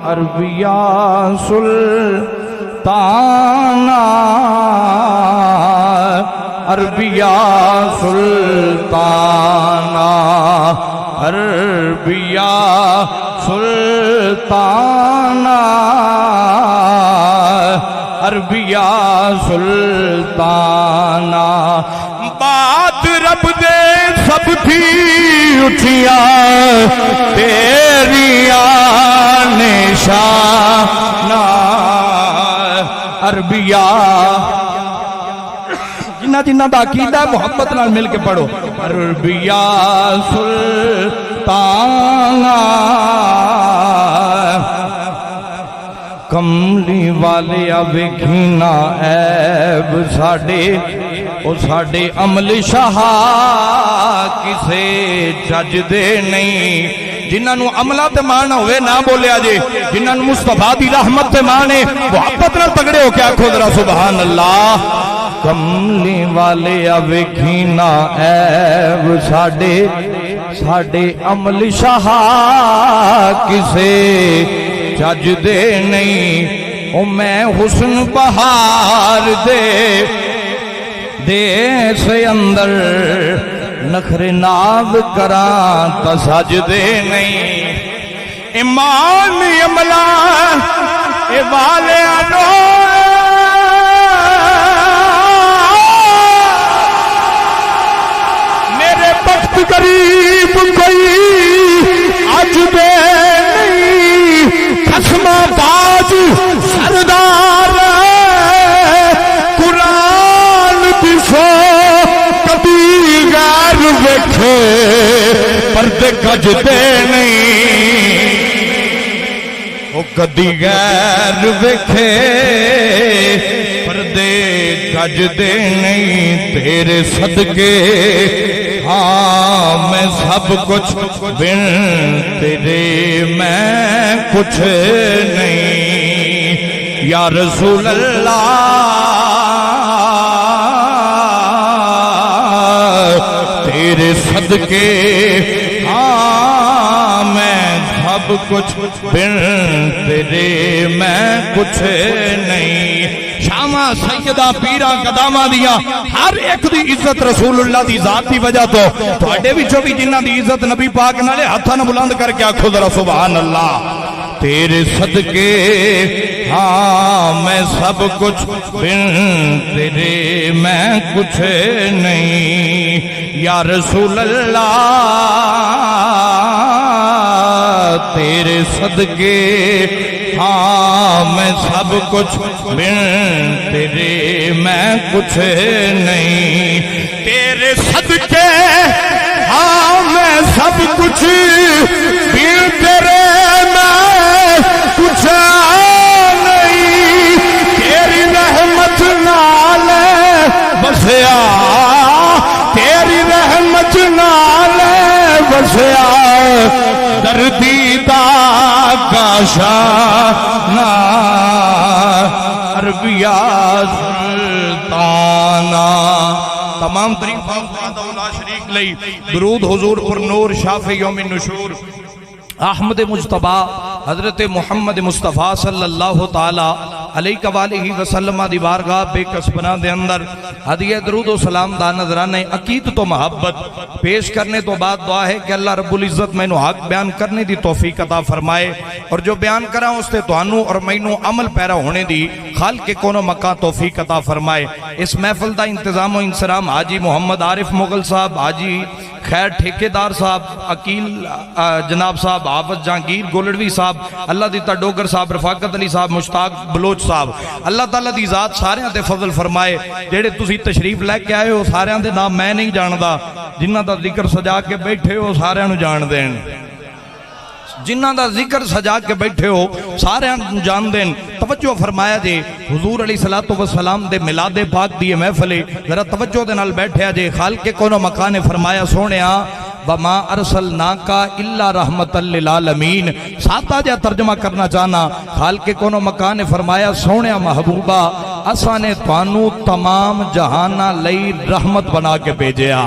عربیہ سلطانہ عربیہ سلطانہ عربیہ سلطانہ عربیہ سلطانہ بات رب دے سب تھی اٹھیاں تیریاں نشانہ عربیہ جنہ دا عقیدہ محبت نال مل کے پڑھو عربیہ سلطانہ کملی والے ویکھینا عیب ساڈے عمل شاہ کسے جج دے نہیں جنہاں نو عملہ تے مانا ہوئے نہ بولیا جے جنہاں نو مصطفیٰ دی رحمت تے مانے محبت نال تگڑے ہو کیا کھو ذرا سبحان اللہ کملی والے ویکھینا عیب ساڈے عمل شاہ کسے جج دے نہیں او میں حسن بہار دے سے اندر نخر ناز کران تا سج دے نہیں ایمان عملہ اے والے آنو میرے بخت قریب کوئی آج دے خسمہ باز سردار قرآن دسو کبھی غیر ویکھے پردے گجدے نہیں وہ کبھی غیر ویکھے پردے گجدے نہیں تیرے صدقے ہاں میں سب کچھ بن تیرے میں کچھ نہیں یا رسول اللہ تیرے صدقے ہاں میں سب کچھ بن تیرے میں کچھ نہیں شامہ سیدہ پیرہ قدامہ دیا ہر ایک دی عزت رسول اللہ دی ذات دی وجہ تو تھوڑے بھی جو بھی جنہ دی عزت نبی پاک نالے ہتھا نہ بلند کر کے آکھو ذرا سبحان اللہ تیرے صدقے ہاں میں سب کچھ بن تیرے میں کچھ نہیں یا رسول اللہ تیرے صدقے ہاں میں سب کچھ بن تیرے میں کچھ نہیں تیرے صدقے ہاں میں سب کچھ بن تیرے میں کچھ نہیں تیری رحمت نال بسیا تیری رحمت نال بسیا دردی دا کاشانہ عربیہ سلطانہ تمام ترین فاضلات اولا شریک لئی درود حضور پر نور شافع یوم النشور احمد مجتبہ حضرت محمد مصطفیٰ صلی اللہ تعالی علیہ وآلہ وسلم دی بارگاہ بے کسبنا دے اندر ہدیہ درود و سلام دا نظرانہ عقیدت و محبت پیش کرنے تو بعد دعا ہے کہ اللہ رب العزت میں نو حق بیان کرنے دی توفیق عطا فرمائے اور جو بیان کرا اس تے توانو اور میں نو عمل پیرا ہونے دی خالق کے کونو مکان توفیق عطا فرمائے اس محفل دا انتظام و انسرام حاجی محمد عارف مغل صاحب حاجی خیر ٹھیکیدار صاحب عقیل جناب صاحب حافظ جہانگیر گولڑوی صاحب اللہ دیتا ڈوگر صاحب رفاقت علی صاحب مشتاق بلوچ صاحب اللہ تعالیٰ دی ذات سارے تے فضل فرمائے جیڑے تسی تشریف لے کے آئے ہو سارے دے نام میں نہیں جاندہ جنہ دا ذکر سجا کے بیٹھے ہو سارے نو جان دین جنہ دا ذکر سجا کے بیٹھے ہو سارے جان دین توجہ فرمایا جے حضور علیہ السلام دے ملاد پاک دیئے محفلے ذرا توجہ دے نال بیٹھے جے خالق کے کونو مکان فرمایا سونیا وَمَا أَرْسَلْنَاكَ إِلَّا رَحْمَةً لِلْعَالَمِينَ ساتھا جا ترجمہ کرنا چاہنا خالق کے کونو مکان فرمایا سونیا محبوبہ اسانے توانو تمام جہانہ لئی رحمت بنا کے بھیجیا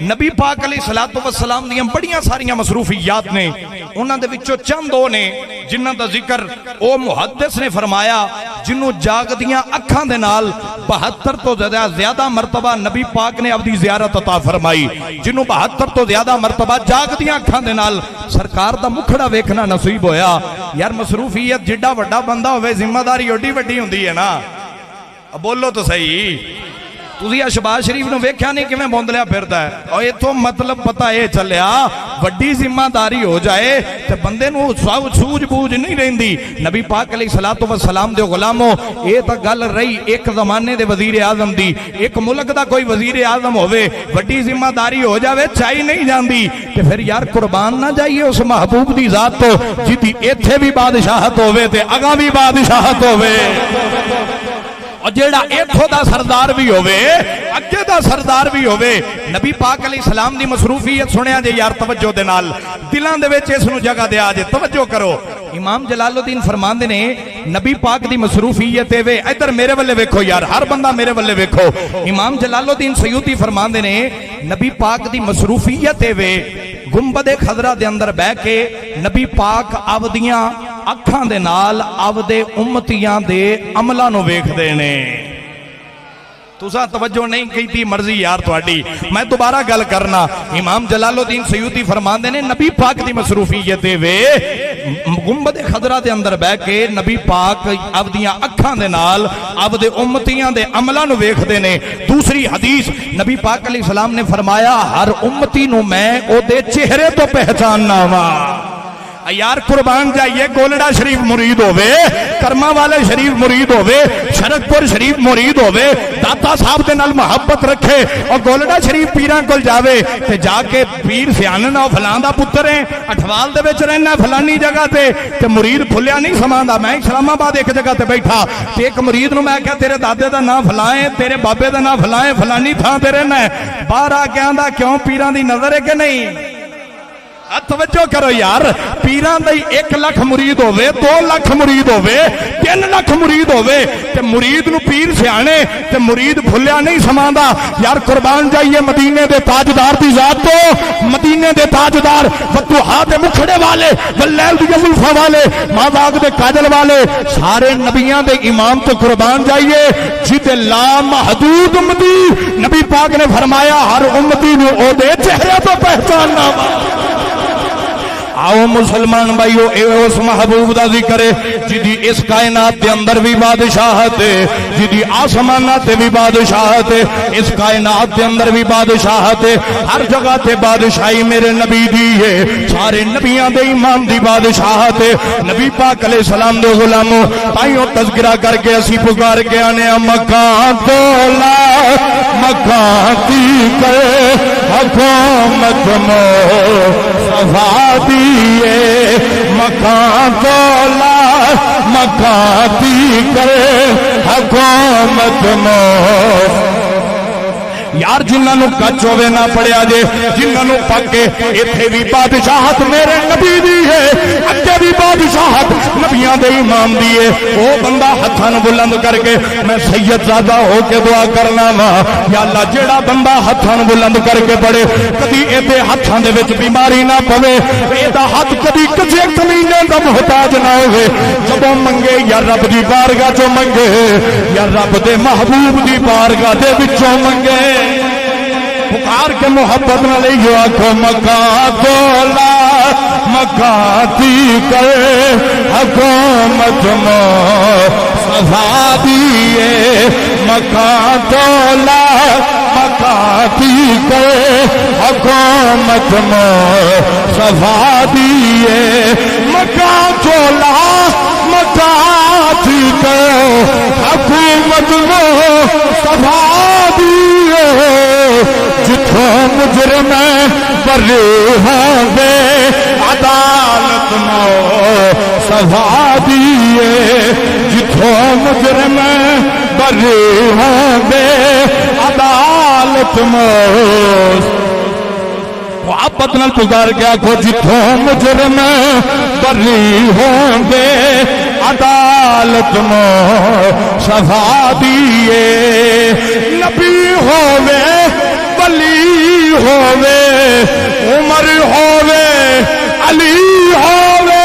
نبی پاک علیہ الصلوۃ والسلام دیاں بڑیاں ساریاں مصروفیات نے، انہاں دے وچوں چند او نے جنہاں دا ذکر او محدث نے فرمایا جنوں جاگدیاں اکھاں دے نال 72 تو زیادہ مرتبہ نبی پاک نے اپنی زیارت عطا فرمائی، جنوں 72 تو زیادہ مرتبہ جاگدیاں اکھاں دے نال سرکار دا مکھڑا ویکھنا نصیب ہویا۔ یار مصروفیت جڈا وڈا بندہ ہوئے ذمہ داری اوڈی وڈی ہوندی ہے نا، بولو تو صحیح۔ تسی اشباز شریف نو ویکھیا نہیں کیویں بوندلیا پھردا ہے، اور ایتھوں مطلب پتہ اے چلیا وڈی ذمہ داری ہو جائے تے بندے نو سوجھ بوجھ نہیں رہندی۔ نبی پاک علیہ الصلوۃ والسلام دے غلامو، اے تا گل رہی ایک زمانے دے وزیر اعظم دی، ایک ملک دا کوئی وزیر اعظم ہوئے وڈی ذمہ داری ہو جاوے چاہی نہیں جاندی تے پھر یار قربان نہ جائیے اس محبوب دی ذات تو جدی ایتھے بھی بادشاہت ہوئے تے اگاں بھی بادشاہت ہوئے، اور جیڑا ایتھوں دا سردار بھی ہوئے اگے دا سردار بھی ہوئے۔ نبی پاک علیہ السلام دی مصروفیت سنیا جے یار توجہ دے نال، دلاں دے وچ اس نو جگہ دے آجے، توجہ کرو۔ امام جلال الدین فرماندے نے نبی پاک دی مصروفیت وے، ادھر میرے والے ویکھو یار، ہر بندہ میرے والے ویکھو۔ امام جلال الدین سیوطی فرماندے نے نبی پاک دی مصروفیت وے گنبد خضرا دے اندر بہ کے نبی پاک آودیاں اکھاں دے نال آودے امتیاں دے عملاں نو ویکھ دے نے۔ تساں توجہ نہیں کیتی، مرضی یار تہاڈی، میں دوبارہ گل کرنا۔ امام جلال الدین سیوطی فرماندے نے نبی پاک دی مصروفیت وے گنبد خضرا دے اندر بہ کے نبی پاک آودیاں اکھاں دے نال آودے امتیاں دے عملاں نو ویکھ دے نے۔ دوسری حدیث نبی پاک علیہ السلام نے فرمایا ہر امتی نو میں او دے چہرے تو پہچاننا وا۔ یار قربان جائیے، گولڑا شریف مرید ہوئے، کرما والے شریف مرید ہوئے، شرک پور شریف مرید ہوئے، داتا صاحب دے نال محبت رکھے اور گولڑا شریف پیران کل جاوے تے جا کے پیر سیاننا فلان دا پتر ہیں اٹھوال دے وچ رہنا فلانی جگہ تے مرید بھولیا نہیں سماندا۔ میں اسلام آباد ایک جگہ تے بیٹھا تے ایک مرید نو میں کہا تیرے دادے دا نام فلائیں، تیرے بابے دا نام فلائیں، فلانی تھاں تے رہنا ہے، باہر آ کے آندا کیوں پیران دی نظر ہے کہ نہیں؟ توجہ کرو یار، پیران دی 1 لاکھ مرید ہوئے، 2 لاکھ مرید ہوئے، 3 لاکھ مرید ہوئے تے مرید نو پیر سیانے تے مرید بھولیا نہیں سماندا۔ یار قربان جائیے مدینے دے تاجدار دی ذات تو، مدینے دے تاجدار فتوحات دے مکھڑے والے، واللیل دی زلفاں والے، ماباغ دے کاجل والے، سارے نبیان دے امام تو قربان جائیے جتے لا محدود امتی نبی پاک نے فرمایا ہر امتی نو او دے چہرے تو پہچاننا۔ آؤ مسلمان بھائیو، اے اس محبوب دا ذکر ہے جدی اس کائنات دے اندر بھی بادشاہت ہے، جدی آسمانات دے بھی بادشاہت ہے، اس کائنات دے اندر بھی بادشاہت ہے، ہر جگہ تے بادشاہی میرے نبی دی ہے، سارے نبیاں دے امام دی بادشاہت ہے۔ نبی پاک علیہ السلام دے غلاموں تائیوں تذکرہ کر کے اسی پکار کے آنے مکان تولا مکان تی کرے حکومت مو صفا دیئے، مکان تولا مکان تی کرے حکومت مو۔ یار جنہاں نو کچ ہوئے نہ پڑیا جے، جنہاں نو پکے ایتھے بھی بادشاہت میرے نبی دی ہے، اگے بھی بادشاہت نبیاں دے امام دی ہے۔ او بندہ ہتھاں نو بلند کر کے میں سید زادہ ہو کے دعا کرنا وا، یا اللہ جیڑا بندہ ہتھاں نو بلند کر کے پڑے کدی ایدے ہتھاں دے وچ بیماری نہ پوے، ایدا ہاتھ کدی کچے کمینے دا محتاج نہ ہوئے، جدوں منگے یا رب دی بارگاہ چوں منگے یا رب دے محبوب دی بارگاہ دے وچوں منگے۔ پکار کے محبت نہ لئیو آکھو مکان تولا مکان تی کرے حکومت مو صفا دیئے، مکان تولا مکان تی کرے حکومت مو صفا دیئے، مکان تولا مکان تی کرے حکومت مو صفا دیئے، جتھوں مجرم بری ہوں گے عدالت مو صفا دیئے، جتھوں مجرم بری ہوں گے عدالت مو۔ محبت نال پکار کے آکھو جتھوں مجرم بری ہوں گے عدالت مو صفا دیئے، نبی ہووے ولی ہووے عمر ہووے علی ہووے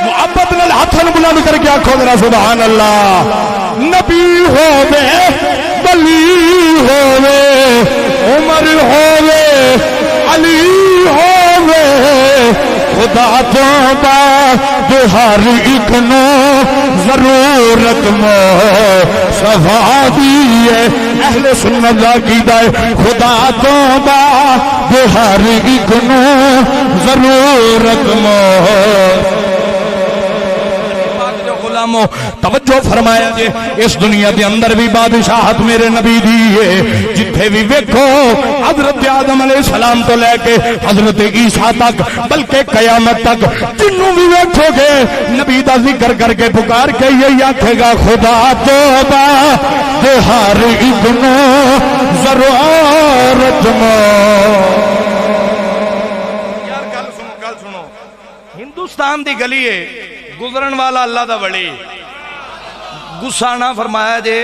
محبت نال ہاتھ بلند کر کے آکھو ذرا سبحان اللہ نبی ہووے ولی ہووے عمر ہووے علی ہووے خدا تو بعد ہر ایک نو ضرورت صفا دی ہے اہل سنت دا عقیدہ ہے خدا تو بعد ہر ایک نو ضرورت غلامو توجہ فرمایا جے اس دنیا دے اندر بھی بادشاہت میرے نبی دی ہے جتھے بھی ویکھو حضرت آدم علیہ السلام تو لے کے حضرت عیسیٰ تک بلکہ قیامت تک جنوں بھی ویکھو گے نبی دا ذکر کر کے پکار کے یہی آکھے گا خدا توبہ دے ہر ایک نو ضرورت یار گل سنو ہندوستان دی گلی ہے گزرن والا اللہ دا ولی غصہ نہ فرمایا جے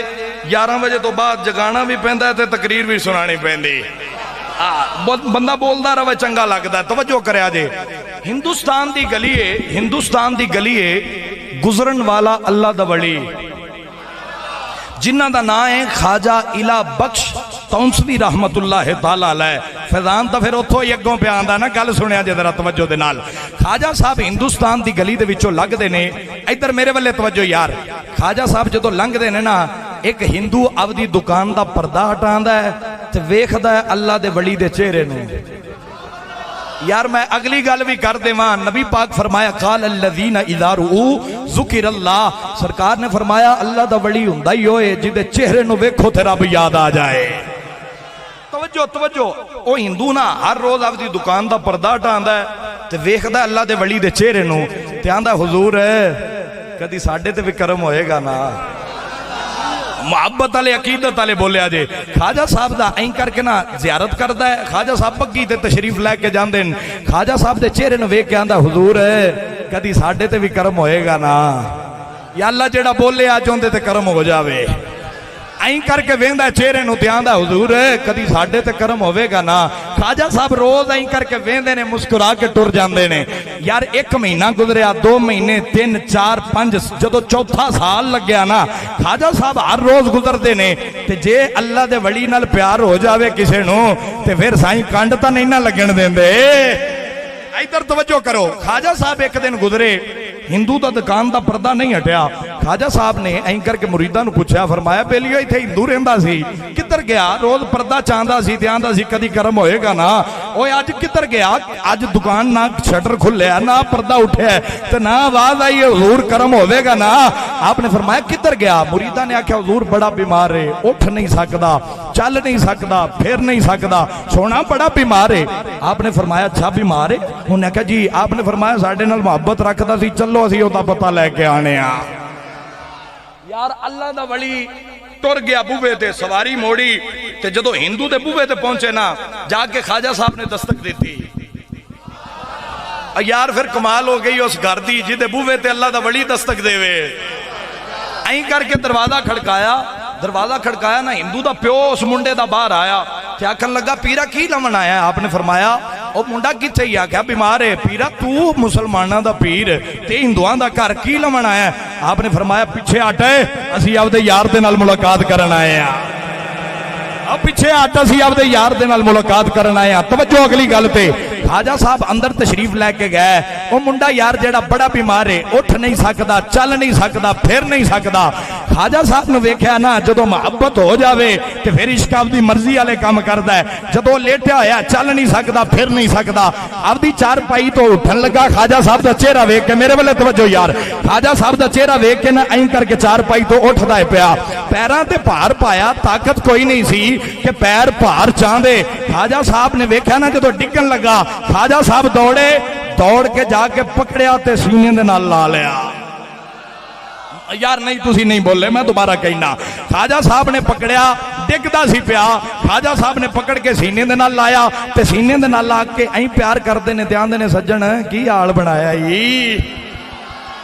11 بجے تو بعد جگانا بھی پہندا ہے تے تقریر بھی سنانی پہندی بندہ بولدا رہے چنگا لگدا ہے توجہ کریا جے ہندوستان دی گلی ہے گزرن والا اللہ دا ولی جنہ دا نام ہے خواجہ الہ بخش تونسوی رحمت اللہ تعالیٰ علیہ فیضان تا پھر اتھو یکوں پہ آندہ نا گل سنیا جے ذرا توجہ دے نال خواجہ صاحب ہندوستان دی گلی دے وچوں لنگ دے نے ادھر میرے والے توجہ یار خواجہ صاحب جدوں لنگ دے نے نا ایک ہندو اپنی دکان دا پردہ ہٹاندا ہے تے ویکھدا ہے اللہ دے ولی دے چہرے نو یار میں اگلی گل بھی کر دے وہاں نبی پاک فرمایا قال الذین اذا رؤوا ذکر اللہ سرکار نے فرمایا اللہ دا ولی ہوندا ہی ہوئے جدے چہرے نو ویکھو تے رب یاد آ جائے توجہ او ہندو نا ہر روز اپنی دکان دا پردہ ہٹاندا ہے تے ویکھدا اللہ دے ولی دے چہرے نو تے آندا حضور ہے کدی ساڈے تے بھی کرم ہوئے گا نا محبت والے عقیدت والے بولیا جے خواجہ صاحب دا این کر کے نا زیارت کردا ہے خواجہ صاحب بگی تے تشریف لے کے جاندے ہیں خواجہ صاحب دے چہرے نو ویکھ کے آندا حضور ہے کدی ساڈے تے بھی کرم ہوئے گا نا یا اللہ جیڑا بولے آ چاہندے تے کرم ہو جاوے این کر کے ویندا چہرے نو تے آندا حضور ہے کدی ساڈے تے کرم ہوئے گا نا خواجہ صاحب روز این کر کے ویندے نے مسکرا کے ٹر جاندے نے یار 1 مہینہ گزریا 2 مہینے 3 4 5 جدو چوتھا سال لگیا نا خواجہ صاحب ہر روز گزردے نے تے جے اللہ دے ولی نال پیار ہو جاوے کسے نو تے پھر سائیں کنڈ تا نہیں نہ لگن دیندے ادھر توجہ کرو خواجہ صاحب ایک دن گزرے ہندو دا دکان دا پردہ نہیں ہٹیا خواجہ صاحب نے این کر کے مریداں نو پوچھا فرمایا بیلیو ایتھے ہندو رہندا سی کدھر گیا روز پردہ چاہندا سی تے آندا سی کدی کرم ہوئے گا نا اوے اج کدھر گیا اج دکان نہ شٹر کھلیا نہ پردہ اٹھیا تے نہ آواز آئی حضور کرم ہوئے گا نا آپ نے فرمایا کدھر گیا مریداں نے آکھیا حضور بڑا بیمار ہے اٹھ نہیں سکدا چل نہیں سکدا پھر نہیں سکدا سونا بڑا بیمار ہے آپ نے فرمایا اچھا بیمار ہے انہوں نے کہا جی آپ نے فرمایا ساڈے نال محبت رکھدا سی چلو اسی او دا پتہ لے کے آنے آ یار اللہ دا ولی ٹر گیا بوے تے سواری موڑی تے جدو ہندو دے بوے تے پہنچے نا جا کے خواجہ صاحب نے دستک دیتی یار پھر کمال ہو گئی اس گھر دی جدے بوے تے اللہ دا ولی دستک دے وے این کر کے دروازہ کھڑکایا نا ہندو دا پیو اس منڈے دا باہر آیا تے آکھن لگا پیرا کی لمن آیا آپ نے فرمایا او منڈا کتھے ہی آکھیا بیمار ہے پیرا تو مسلماناں دا پیر تے ہندوآں دا گھر کی لمن آیا آپ نے فرمایا پیچھے ہٹے اسی آپ دے یار دے نال ملاقات کرن آئے ہیں اب پیچھے آتا سی آپ دے یار دے نال ملاقات کرن آئے ہیں توجہ اگلی گل تے خواجہ صاحب اندر تشریف لے کے گئے وہ منڈا یار جیڑا بڑا بیمار ہے اٹھ نہیں سکدا چل نہیں سکدا پھر نہیں سکدا خواجہ صاحب نے ویکھیا نا جدو محبت ہو جاوے تے پھر عشق اپنی مرضی والے کام کردا ہے جدو لیٹیا ہویا چل نہیں سکدا پھر نہیں سکدا اپنی چارپائی تو اٹھن لگا خواجہ صاحب دا چہرہ ویکھ کے میرے والے توجہ یار خواجہ صاحب دا چہرہ ویکھ کے نا این کر کے چارپائی تو اٹھدا ہے پیا پیراں تے بھار پایا طاقت کوئی نہیں سی کہ پیر بھار چاندے خواجہ صاحب نے ویکھیا نا جدو ڈگن لگا خواجہ صاحب دوڑ کے جا کے پکڑیا تے سینے دے نال لا لیا یار نہیں تسی نہیں بولے میں دوبارہ کہنا خواجہ صاحب نے پکڑیا ڈگدا سی پیا خواجہ صاحب نے پکڑ کے سینے دے نال لایا تے سینے دے نال لا کے این پیار کردے نے تے آندے نے سجن کی حال بنایا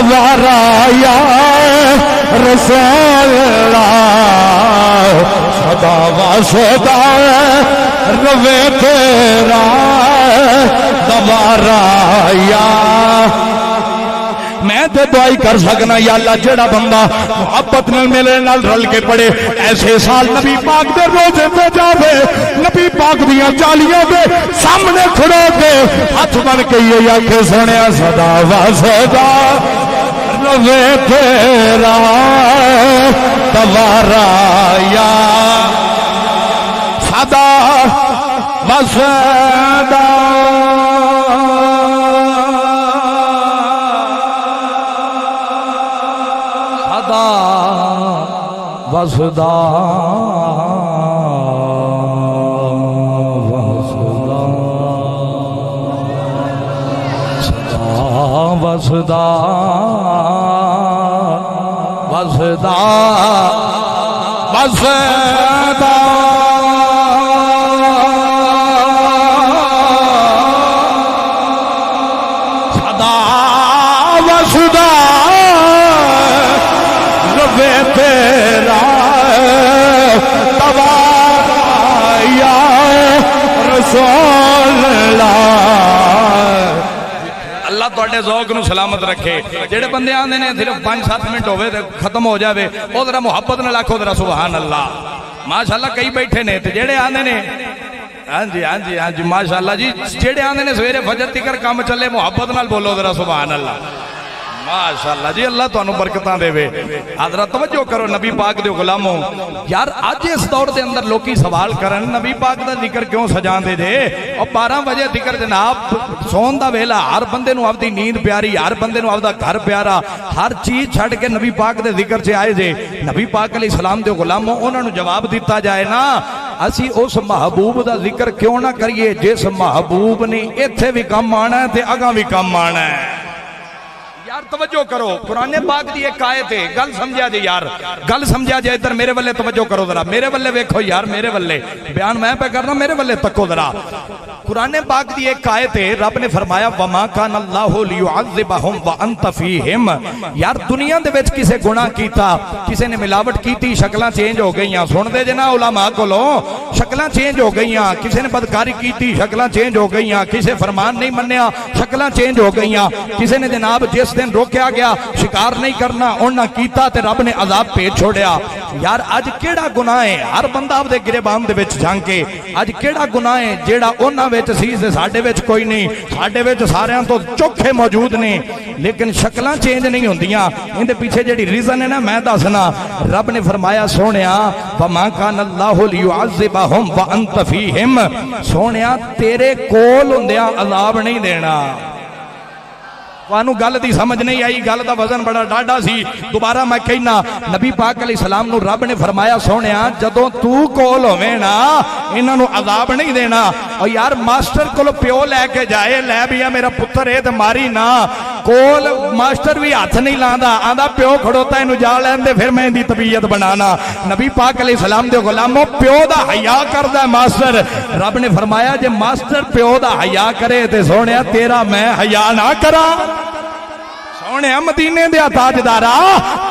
دوبارہ یا رسول اللہ صدا واسطہ روے تیرا دوبارہ یا میں تے دعائی کر سکنا یا اللہ جڑا بندہ محبت نال میرے نال رل کے پڑے ایسے سال نبی پاک دے روزے تے جاوے نبی پاک دیاں جالیاں دے سامنے کھڑو کے ہاتھ بن کے یہ آنکھیں سنیا صدا واسطہ روے تیرا دوبارہ یا صدا واسطہ وسدا وسدا وسدا وسدا صدا وسدا روے تیرا یا رسول اللہ تواڈے ذوق نو سلامت رکھے جڑے بندے آندے نے صرف 5-7 منٹ ہوئے تے ختم ہو جاوے او ذرا محبت نال آکھو ذرا سبحان اللہ ماشاءاللہ کئی بیٹھے نے تے جڑے آندے نے ہاں جی ماشاءاللہ جی جڑے آندے نے سویرے فجر تکر کام چلے محبت نال بولو ذرا سبحان اللہ ماشاءاللہ جی اللہ تو انہوں برکتاں دے وے حضرت توجہ کرو نبی پاک دے غلاموں یار آج اس دور دے اندر لوکی سوال کرن نبی پاک دا ذکر کیوں سجان دے دے اور 12 بجے ذکر جناب سون دا ویلا ہر بندے نو اپنی نیند پیاری ہر بندے نو اپنا گھر پیارا ہر چیز چھڑ کے نبی پاک دے ذکر سے آئے جے نبی پاک علیہ السلام دے غلاموں انہوں نے جواب دیتا جائے نا اسی اس محبوب دا ذکر کیوں نہ کریے جس محبوب نے ایتھے بھی کم آنا ہے تے اگاں بھی کم آنا ہے یار توجہ کرو قرآن پاک دی ایک آیت ہے گل سمجھا جے یار گل سمجھا جے ادھر میرے والے توجہ کرو ذرا میرے والے ویکھو یار میرے والے بیان میں پہ کرنا میرے والے تکو ذرا قرآن پاک دی ایک آیت ہے رب نے فرمایا وما کان اللہ لیعذبہم وانت فیہم یار دنیا دے وچ کسے گناہ کیتا کسے نے ملاوٹ کیتی شکلاں چینج ہو گئیاں سن دے جنا علماء کولوں شکلاں چینج ہو گئیاں کسے نے بدکاری کیتی شکلاں چینج ہو گئیاں کسے فرمان نہیں منیا شکلاں چینج ہو گئیاں کسے نے جناب جس دن روکیا گیا شکار نہیں کرنا انہاں کیتا تے رب نے عذاب پیش چھوڑیا یار اج کیڑا گناہ ہے ہر بندہ اپنے گریبان دے وچ جھانکے اج کیڑا گناہ ہے جیڑا انہاں وچ سی تے ساڈے وچ کوئی نہیں ساڈے وچ ساریاں تو چوکھے موجود نے لیکن شکلاں چینج نہیں ہوندیاں ان دے پیچھے جیڑی ریزن ہے نا میں دسنا رب نے فرمایا سونیا وما کان اللہ لیعذبہم وانت فیہم سونیا تیرے کول ہوندیاں عذاب نہیں دینا وانو گل دی سمجھ نہیں آئی گل دا وزن بڑا ڈاڈا سی دوبارہ میں کہنا نبی پاک علیہ السلام نو رب نے فرمایا سونیا جدوں تو کول ہوویں نا انہاں نو عذاب نہیں دینا اور یار ماسٹر کولو پیو لے کے جائے لے بیا میرا پتر ہے تے ماری نا کول ماسٹر بھی ہاتھ نہیں لاندا آندا پیو کھڑوتا اینو جا لین دے پھر میں دی طبیعت بنانا نبی پاک علیہ السلام دے غلاموں پیو دا حیا کردا ہے ماسٹر رب نے فرمایا جے ماسٹر پیو دا حیا کرے تے سونیا تیرا میں حیا نہ کراں سونے مدینے دیا تاجدارا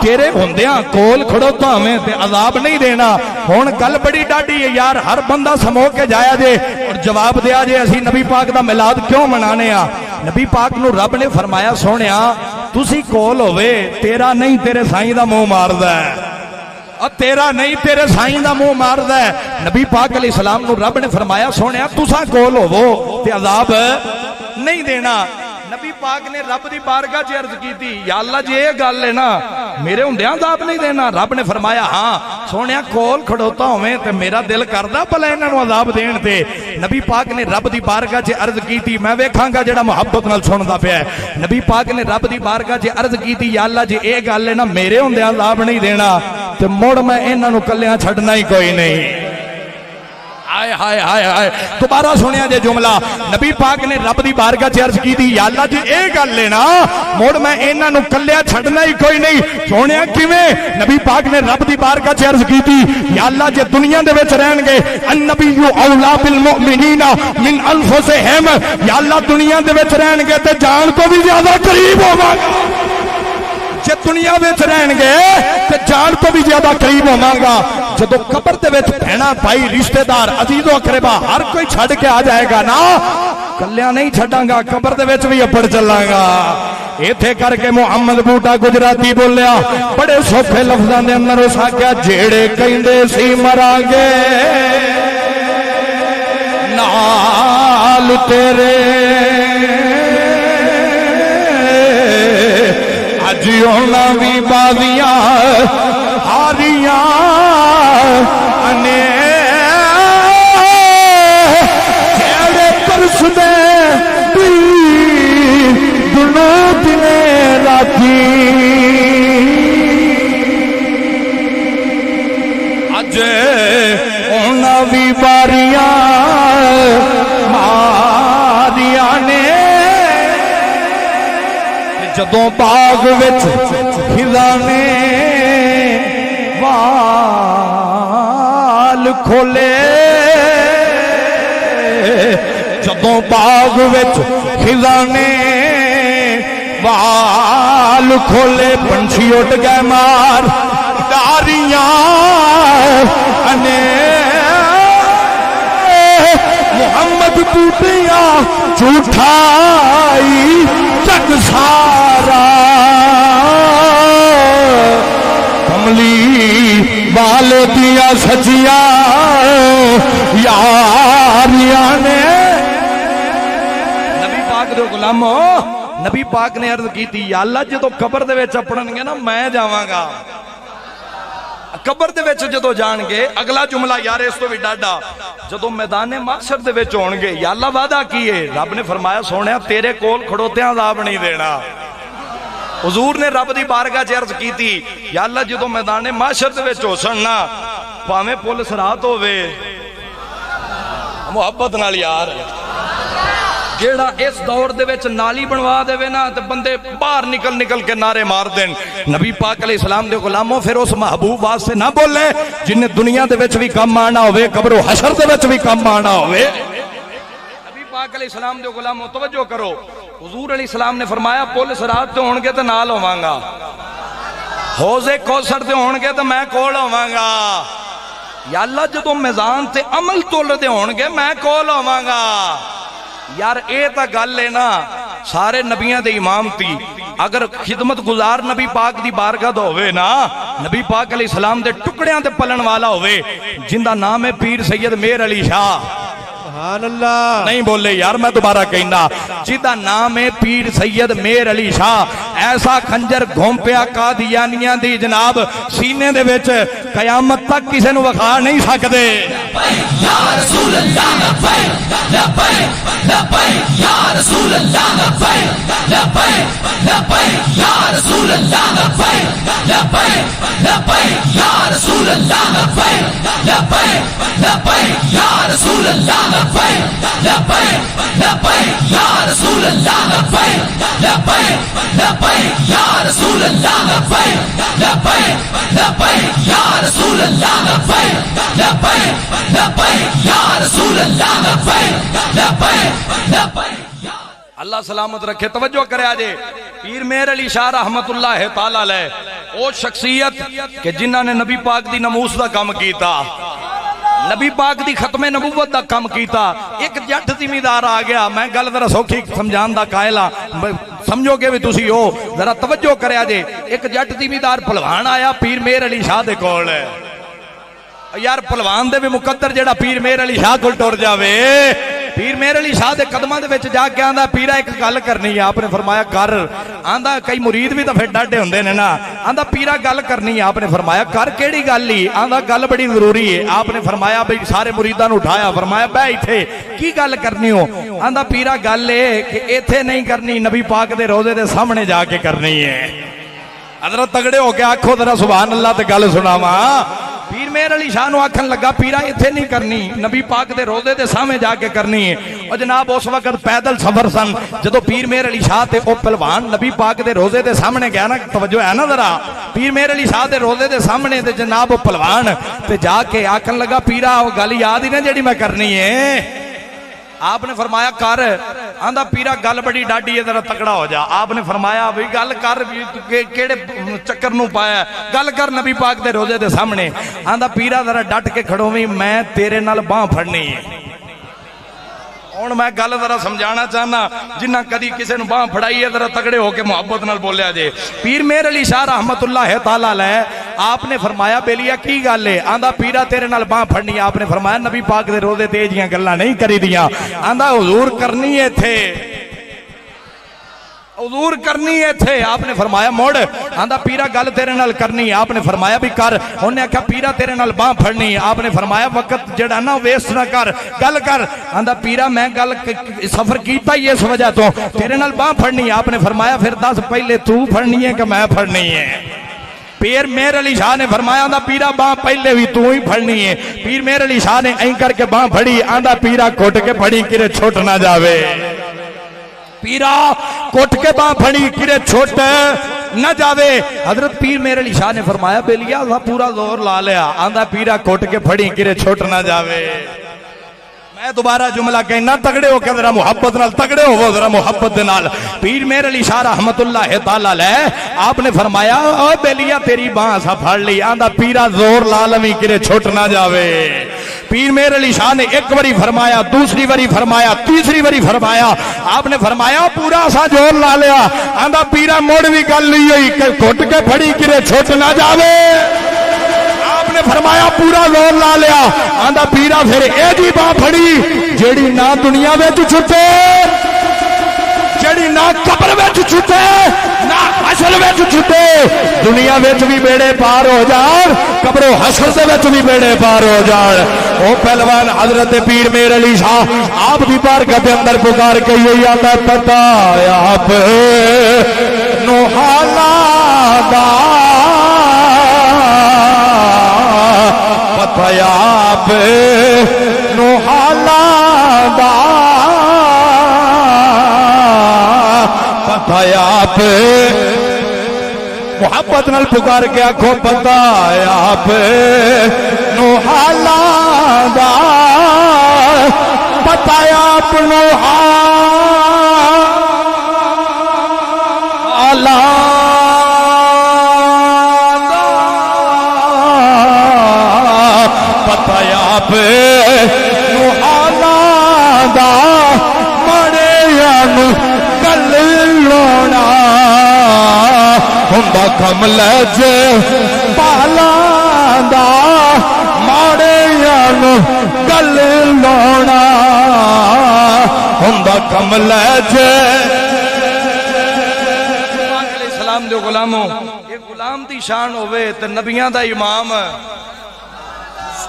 تیرے ہوندیاں کول کھڑوتا ہمیں تے عذاب نہیں دینا ہون گل بڑی ڈاڈی ہے یار ہر بندہ سمو کے جایا جے اور جواب دیا جے اسی نبی پاک دا میلاد کیوں منانے ہاں نبی پاک نو رب نے فرمایا سونیا تسی کول ہوئے تیرا نہیں تیرے سائیں دا منہ ماردا ہے اور تیرا نہیں تیرے سائیں دا منہ ماردا ہے نبی پاک علیہ السلام نو رب نے فرمایا سونیا تساں کول ہوو تے عذاب نہیں دینا نبی پاک نے رب دی بارگاہ چ عرض کی تھی یا اللہ جی یہ گل ہے نا میرے ہوندیاں عذاب نہیں دینا رب نے فرمایا ہاں سونیا کول کھڑوتا ہوویں تے میرا دل کردا بھلا انہاں نوں عذاب دین تے نبی پاک نے رب دی بارگاہ چ عرض کی تھی میں ویکھاں گا جڑا محبت نال سندا پیا ہے نبی پاک نے رب دی بارگاہ چ عرض کی تھی یا اللہ جی یہ گل ہے نا میرے ہوندیاں عذاب نہیں دینا تے مڑ میں انہاں نوں کلیاں چھڈنا ہی کوئی نہیں آئے ہائے ہائے ہائے دوبارہ سنیا جے جملہ نبی پاک نے رب دی بارگاہ چ عرض کی تھی یا اللہ جی اے گل لینا موڑ میں انہاں نوں کلیا چھڈنا ہی کوئی نہیں سونیا کیویں نبی پاک نے رب دی بارگاہ چ عرض کی تھی یا اللہ جے دنیا دے وچ رہن گے النبی اولا بالمؤمنین من انفسہم یا اللہ دنیا دے وچ رہن گے تے جان تو بھی زیادہ قریب ہوواں گا جے دنیا وچ رہن گے تے جان تو بھی زیادہ قریب ہوواں جدو قبر دے وچ بہنا بھائی رشتہ دار عزیز و اقربا ہر کوئی چھڈ کے آ جائے گا نا کلیاں نہیں چھڈاں گا قبر دے وچ بھی اپڑ چلاں گا ایتھے کر کے محمد بوٹا گجراتی بولیا بڑے سوکھے لفظاں دے اندر اس آکھیا جیڑے کہندے سی مراں گے نال تیرے اج ہونا بھی بازیاں ہاریاں انے جیڑے پرس دے دنوں دنے راتی اج ہونا بھی باریاں ماریاں نے جدوں باغ وچ خزاں نے وال کھولے جدوں باغ وچ خزاں نے وال کھولے پنچھی اٹھ گئے مار داریاں انے محمد بوٹیاں جھوٹائی جگ سارا کملی والے دیا سچیاں یاریاں نے نبی پاک دے غلامو نبی پاک نے عرض کی تھی یا اللہ جدو قبر دے وچ اپڑن گے نا میں جاواں گا قبر دے وچ جدو جان گے اگلا جملہ یار اس تو بھی ڈاڈا جدو میدان محشر دے وچ ہون گے یا اللہ وعدہ کیے رب نے فرمایا سونیا تیرے کول کھڑوتیاں عذاب نہیں دینا حضور نے رب دی بارگاہ چ عرض کی تھی یا اللہ جدو میدان محشر دے وچ ہوسن نا پاویں پل صراط ہووے محبت نال یار جیڑا اس دور دے وچ نالی بنوا دے وے نا تے بندے باہر نکل کے نعرے مار دین نبی پاک علیہ السلام دے غلاموں پھر اس محبوب واسطے نہ بولے جن دنیا دے وچ بھی کم آنا ہوئے قبر و حشر دے وچ بھی کم آنا ہوئے نبی پاک علیہ السلام دے غلاموں توجہ کرو حضور علیہ السلام نے فرمایا پل صراط تے ہون گے تے نال ہوواں گا حوض کوثر تے ہون گے تے میں کول ہوواں گا یا اللہ جدوں میزان تے عمل تول دے ہون گے میں کول ہوواں گا یار اے تا گل ہے نا سارے نبیاں دے امام تھی اگر خدمت گزار نبی پاک دی بارگاہ دا ہوئے نا نبی پاک علیہ السلام دے ٹکڑیاں دے پلن والا ہوئے جن دا نام ہے پیر سید مہر علی شاہ سبحان اللہ نہیں بولے یار میں دوبارہ کہنا جن دا نام ہے پیر سید مہر علی شاہ ایسا خنجر گھوم پیا قادیانیاں دی جناب سینے دے وچ قیامت تک کسے نو وکھا نہیں سکدے یا رسول اللہ لبیک لبیک لبیک یا رسول اللہ لبیک لبیک لبیک یا رسول اللہ لبیک لبیک لبیک یا رسول اللہ لبیک لبیک لبیک یا رسول اللہ لبیک لبیک لبیک یا رسول اللہ لبیک لبیک لبیک یا رسول اللہ لبیک لبیک لبیک یا رسول اللہ لبیک لبیک لبیک یا رسول اللہ لبیک لبیک لبیک اللہ سلامت رکھے توجہ کرے آجے پیر مہر علی شاہ رحمت اللہ تعالی علیہ او شخصیت کہ جنہاں نے نبی پاک دی ناموس دا کام کیتا نبی پاک دی ختم نبوت دا کام کیتا ایک جٹ زمیندار آ گیا میں گل ذرا سوکھی سمجھان دا قائل ہاں سمجھو گے بھی تسی ہو ذرا توجہ کرے آجے ایک جٹ زمیندار پہلوان آیا پیر مہر علی شاہ دے کول ہے یار پہلوان دے بھی مقدر جیڑا پیر مہر علی شاہ کول ٹر جاوے پیر مہر علی شاہ دے قدماں دے وچ جا کے آندا پیرا ایک گل کرنی ہے آپ نے فرمایا کر آندا کئی مرید بھی تو پھر ڈاڈے ہوندے نے نا آندا پیرا گل کرنی ہے آپ نے فرمایا کر کیڑی گل ہی آندا گل بڑی ضروری ہے آپ نے فرمایا بھئی سارے مریداں نوں اٹھایا فرمایا بہ ایتھے کی گل کرنی ہو آندا پیرا گل ہے کہ ایتھے نہیں کرنی نبی پاک دے روضے دے سامنے جا کے کرنی ہے حضرت تگڑے ہو کے آکھو ذرا سبحان اللہ تے گل سناواں پیر مہر علی شاہ نو آکھن لگا پیرا ایتھے نہیں کرنی نبی پاک دے روضے دے سامنے جا کے کرنی ہے اور جناب اس وقت پیدل سفر سن جدو پیر مہر علی شاہ تے او پہلوان نبی پاک دے روضے دے سامنے گیا نا توجہ ہے نا ذرا پیر مہر علی شاہ دے روضے دے سامنے تے جناب او پہلوان تے جا کے آکھن لگا پیرا او گل یاد ہی نا جڑی میں کرنی ہے آپ نے فرمایا کر آندا پیرا گل بڑی ڈاڈی ہے ذرا تکڑا ہو جا آپ نے فرمایا بھئی گل کر کیڑے چکر نو پایا گل کر نبی پاک دے روزے دے سامنے آندا پیرا ذرا ڈٹ کے کھڑو بھی میں تیرے نال باں پھڑنی ہے ہوں میں گل ذرا سمجھانا چاہنا جنہ کدی کسی نے باں پھڑائی ہے ذرا تگڑے ہو کے محبت نال بولیا جے پیر مہر علی شاہ رحمت اللہ تعالی علیہ آپ نے فرمایا بیلیا کی گل ہے آندا پیرا تیرے نال باں پھڑنی ہے آپ نے فرمایا نبی پاک دے روزے تے جیاں گلاں نہیں کری دیاں آندا حضور کرنی ہے تھے حضور کرنی ہے تھے آپ نے فرمایا موڑ آندا پیرا گل تیرے نال کرنی ہے آپ نے فرمایا بھی کر انہوں نے کہا پیرا تیرے نال باں پھڑنی ہے آپ نے فرمایا وقت جڑا نا ویسٹ نہ کر گل کر آندا پیرا میں گل سفر کیتا ہی اس وجہ تو تیرے نال باں پھڑنی ہے آپ نے فرمایا پھر دس پہلے تو پھڑنی ہے کہ میں پھڑنی ہے پیر مہر علی شاہ نے فرمایا آندا پیرا باں پہلے بھی تو ہی پھڑنی ہے پیر مہر علی شاہ نے این کر کے باں پھڑی آندا پیرا کھٹ کے پھڑی کرے چھوٹ نہ جاوے پیرا کوٹ کے باں پھڑی کرے چھوٹ نہ جاوے حضرت پیر مہر علی شاہ نے فرمایا بیلیا اللہ پورا زور لا لیا آندا پیرا کوٹ کے پھڑی کرے چھوٹ نہ جاوے میں دوبارہ جملہ کہنا تگڑے ہو کے ذرا محبت نال تگڑے ہو ذرا محبت دے نال پیر مہر علی شاہ رحمت اللہ تعالی علیہ آپ نے فرمایا او بیلیا تیری باں سا پھڑ لی آندا پیرا زور لا لویں کرے چھوٹ نہ جاوے پیر مہر علی شاہ نے ایک باری فرمایا دوسری باری فرمایا تیسری باری فرمایا آپ نے فرمایا پورا سا زور لا لیا آندا پیرا موڑ بھی گل لی ہوئی کہ گھٹ کے پھڑی کرے چھوٹ نہ جاوے آپ نے فرمایا پورا زور لا لیا آندا پیرا پھر اے جی باں پھڑی جیڑی نہ دنیا وچ چھٹے جیڑی نہ قبر وچ چھٹے نہ حشر وچ چھٹے دنیا وچ بھی بیڑے پار ہو جان قبر و حشر دے وچ بھی بیڑے پار ہو جان او پہلوان حضرت پیر مہر علی شاہ آپ دی بارگاہ دے اندر پکار کے یہ آندا پتا آپ نو حالاں دا پتا آپ نو حالاں دا پتا آپ محبت نال پکار کے آکھو پتا آپ نو حالاں دا پتا آپ نو حالاں دا پتا آپ نو حالاں دا مڑے یانو کل لونا ہوندا کمل جے پالاں دا ماڑے یانو گل لونا ہوندا کمل جے علیہ السلام دے غلاموں یہ غلام دی شان ہوئے تے نبیاں دا امام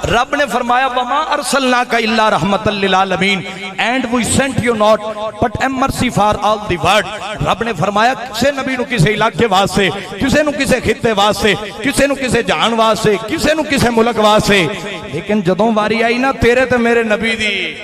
رب نے فرمایا وما ارسلناک الا رحمت للعالمین and we sent you not but am mercy for all the world رب نے فرمایا کسے نبی نو کسے علاقے واسطے کسے نو کسے خطے واسطے کسے نو کسے جہان واسطے کسے نو کسے ملک واسطے لیکن جدوں واری آئی نا تیرے تے میرے نبی دی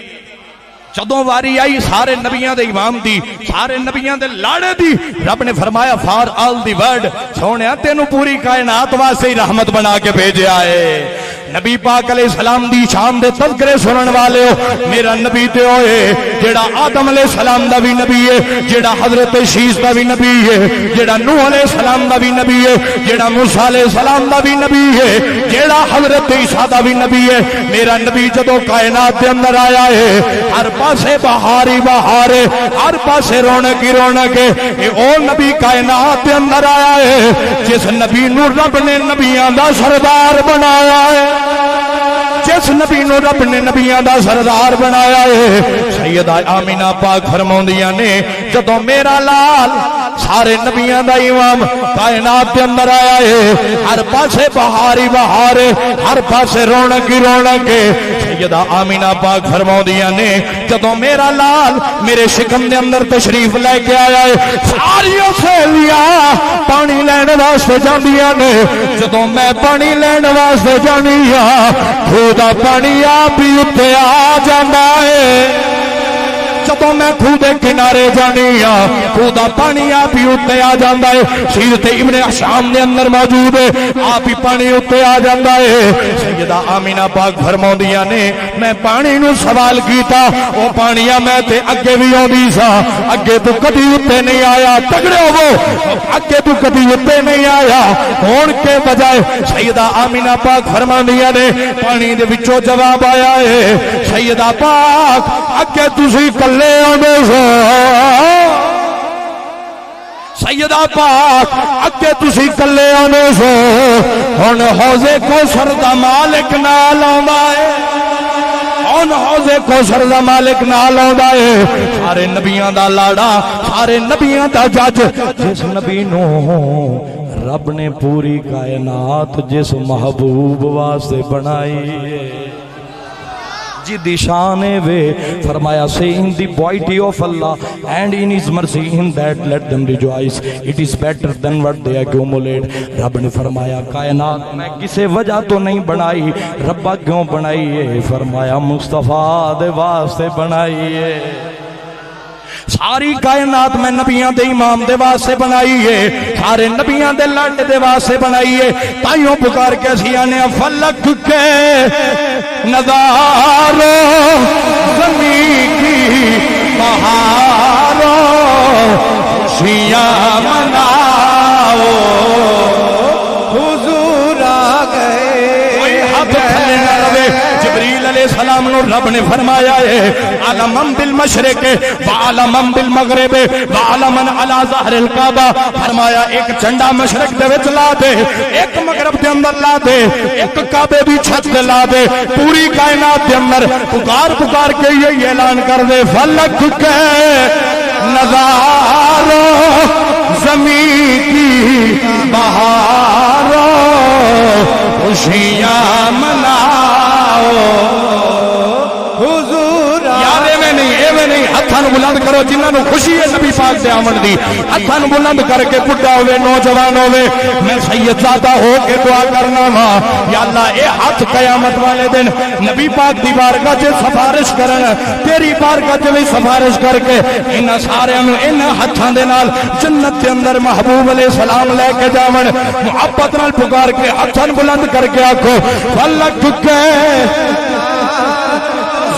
جدوں واری آئی سارے نبیاں دے امام دی سارے نبیاں دے لاڑے دی رب نے فرمایا for all the world Sonia تینو پوری کائنات واسطے ہی رحمت بنا کے بھیجیا ہے نبی پاک علیہ السلام دی شان دے تذکرے سنن والے ہو میرا نبی تے ہوئے جیڑا آدم علیہ السلام دا بھی نبی ہے جیڑا حضرت شیس دا بھی نبی ہے جیڑا نوح علیہ السلام دا بھی نبی ہے جیڑا موسیٰ علیہ السلام دا بھی نبی ہے جیڑا حضرت عیسیٰ دا بھی نبی ہے میرا نبی جدو کائنات دے اندر آیا ہے ہر پاسے بہاری بہار ہے ہر پاسے رونق ہی رونق ہے اے او نبی کائنات دے اندر آیا ہے جس نبی نو رب نے نبیاں دا سردار بنایا ہے جس نبی نو رب نے نبیاں دا سردار بنایا ہے سیدہ آمینہ پاک فرماؤندیاں نے جدوں میرا لال سارے نبیاں دا امام کائنات دے اندر آیا ہے ہر پاسے بہاری بہار ہے ہر پاسے رونق ہی رونق ہے سیدہ آمینہ پاک فرماؤندیاں نے جدوں میرا لال میرے شکم دے اندر تشریف لے کے آیا ہے ساریوں سے لیا پانی لین واسطے جاندیاں نے جدوں میں پانی لین واسطے جانیاں خدا پانی آپ ہی اتے آ جانا ہے جدوں میں خوہ دے کنارے جانی ہاں خوہ دا پانی آپ ہی اتے آ جاندا ہے سیرت ابن حشام دے اندر موجود ہے آپ ہی پانی اتے آ جاندا ہے سیدہ آمینہ پاک فرماؤندیاں نے میں پانی نو سوال کیتا او پانیاں میں تے اگے بھی آندی سا اگے تو کبھی اتے نہیں آیا تگڑے ہو اگے تو کبھی اتے نہیں آیا ہون کے بجائے سیدہ آمینہ پاک فرماندیاں نے پانی دے وچوں جواب آیا ہے سیدہ پاک اگے تسی کلے آندے سو سیدہ پاک اگے تسی کلے آنے سو ہن حوضے کوثر دا مالک نال آندا ہے ہن حوضے کوثر دا مالک نال آندا ہے سارے نبیاں دا لاڑا سارے نبیاں دا جج جس نبی نو رب نے پوری کائنات جس محبوب واسطے بنائی ہے جدی شان وے فرمایا say in the beauty of Allah and in his mercy in that let them rejoice it is better than what they accumulate رب نے فرمایا کائنات میں کسے وجہ تو نہیں بنائی ربا کیوں بنائی ہے فرمایا مصطفیٰ دے واسطے بنائی ہے ساری کائنات میں نبیاں دے امام دے واسطے بنائی ہے سارے نبیاں دے لاڈے دے واسطے بنائی ہے تائیوں پکار کے سیانے فلک کے نظارو زمین کی بہارو خوشیاں مناؤ حضور آ گئے کوئی ہاتھ تھلے نہ روے جبریل علیہ السلام نو رب نے فرمایا ہے عالمم بالمشرق وعالمم بالمغرب وعالمن علی ظہر الکعبہ فرمایا ایک جھنڈا مشرق دے وچ لا دے ایک مغرب دے اندر لا دے ایک کعبے دی چھت تے لا دے پوری کائنات دے اندر پکار کے یہ اعلان کر دے فلک کے نظارو زمین کی بہارو خوشیاں مناؤ حضور یاد ایویں نہیں ہتھاں نوں بلند کرو جنہاں نوں خوشی ہے نبی پاک دے آمن دی ہتھاں نوں بلند کر کے بڈھا ہوے نوجوان ہوے میں سید زادہ ہو کے دعا کرنا وا یا اللہ اے ہاتھ قیامت والے دن نبی پاک دی بارگاہ وچ سفارش کرن تیری بارگاہ وچ بھی سفارش کر کے انہاں سارے نوں انہاں ہتھاں دے نال جنت دے اندر محبوب علیہ السلام لے کے جاون محبت نال پکار کے ہتھاں بلند کر کے آکھو فلک کے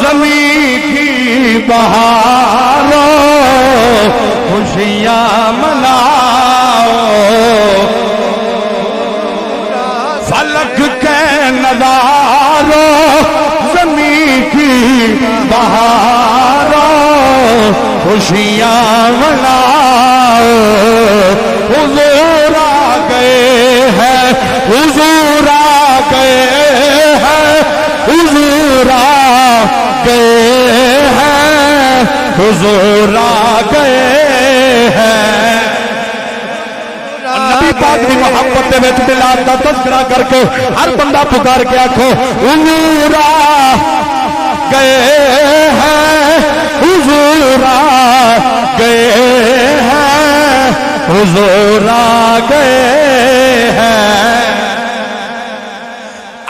زمین کی بہارو خوشیاں مناؤ فلک کے نظارو زمین کی بہارو خوشیاں مناؤ حضور آ گئے ہیں حضور آ گئے ہیں حضور آ گئے ہیں حضور آ گئے ہیں نبی پاک کی محبت دے وچ بلال دا تذکرہ کر کے ہر بندہ پکار کے آکھو حضور آ گئے ہیں حضور آ گئے ہیں حضور آ گئے ہیں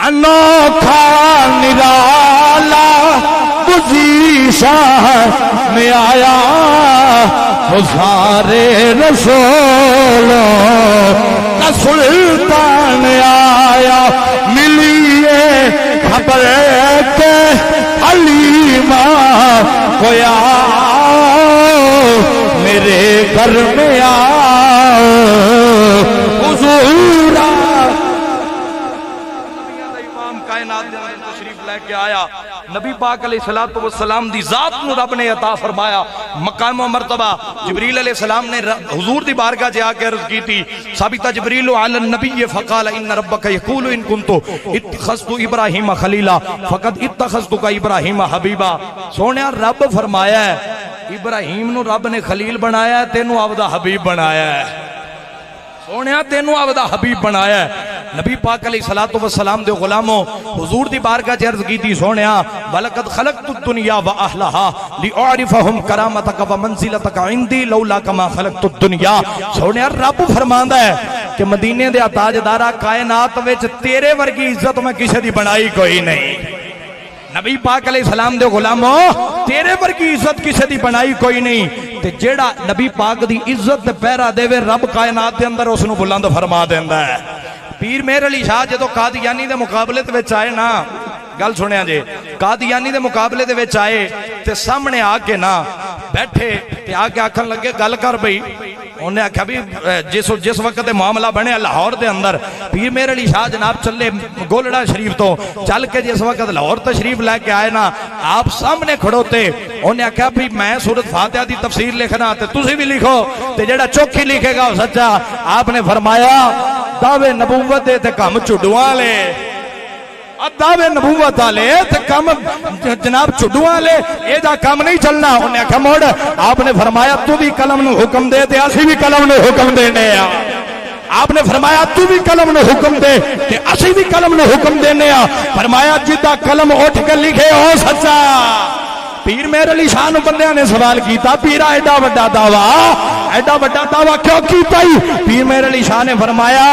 انوکھا نرالا بزی شاہ میں آیا وہ سارے رسولوں کا سلطان آیا ملیے خبر کے حلیمہ کو آؤ میرے گھر میں آؤ حضور تشریف لے کے آیا نبی پاک علیہ الصلوۃ والسلام دی ذات نو رب نے عطا فرمایا مقام و مرتبہ جبریل علیہ السلام نے حضور دی بارگاہ جا کے عرض کی تھی ثابت جبریل علی النبی فقال ان ربک یقول ان کنت اتخذت ابراہیم خلیلا فقد اتخذتک ابراہیم حبیبا سونیا رب فرمایا ہے ابراہیم نو رب نے خلیل بنایا ہے تینو آبدہ حبیب بنایا ہے سونیا تینو آبدہ حبیب بنایا ہے نبی پاک علیہ الصلوۃ والسلام دے غلاموں حضور دی بارگاہ چ عرض کیتی سونیا ولقد خلقت الدنیا واهلها لاعرفهم کرامتک ومنزلتک عندي لولا کما خلقت الدنیا سونیا رب فرماندا ہے کہ مدینے دے تاجدارا کائنات وچ تیرے ورگی عزت میں کسے دی بنائی کوئی نہیں نبی پاک علیہ السلام دے غلاموں تیرے پر کی عزت کسے دی بنائی کوئی نہیں تے جیڑا نبی پاک دی عزت تے پہرا دے وے رب کائنات دے اندر اس نو بلند فرما دیندا ہے پیر مہر علی شاہ جدو قادیانی دے مقابلے تے وچ آئے نا گل سنیا جے قادیانی دے مقابلے دے وچ آئے تے سامنے آ کے نا بیٹھے تے آ کے آکھن لگے گل کر بھئی انہیں آکھا بھی جس وقت دے معاملہ بنے لاہور دے اندر پیر مہر علی شاہ جناب چلے گولڑا شریف تو چل کے جس وقت لاہور تشریف لے کے آئے نا آپ سامنے کھڑوتے انہیں آکھا بھی میں سورۃ فاتحہ دی تفسیر لکھنا تے تسی بھی لکھو تے جیڑا چوکھی لکھے گا سچا آپ نے فرمایا دعوے نبوت دے تے کم چڈواں لے دعوے نبوت والے تے کم جناب چڈواں لے اے دا کام نہیں چلنا انہیں آکھا موڑ آپ نے فرمایا تو بھی قلم نو حکم دے تے اسی بھی قلم نو حکم دینے آپ نے فرمایا تو بھی قلم نو حکم دے تے اسی بھی قلم نو حکم دینے فرمایا جدا قلم اٹھ کے لکھے ہو سچا پیر مہر علی شاہ نو بندیاں نے سوال کیتا پیرا ایڈا بڑا دعویٰ کیوں کیتا ہی پیر مہر علی شاہ نے فرمایا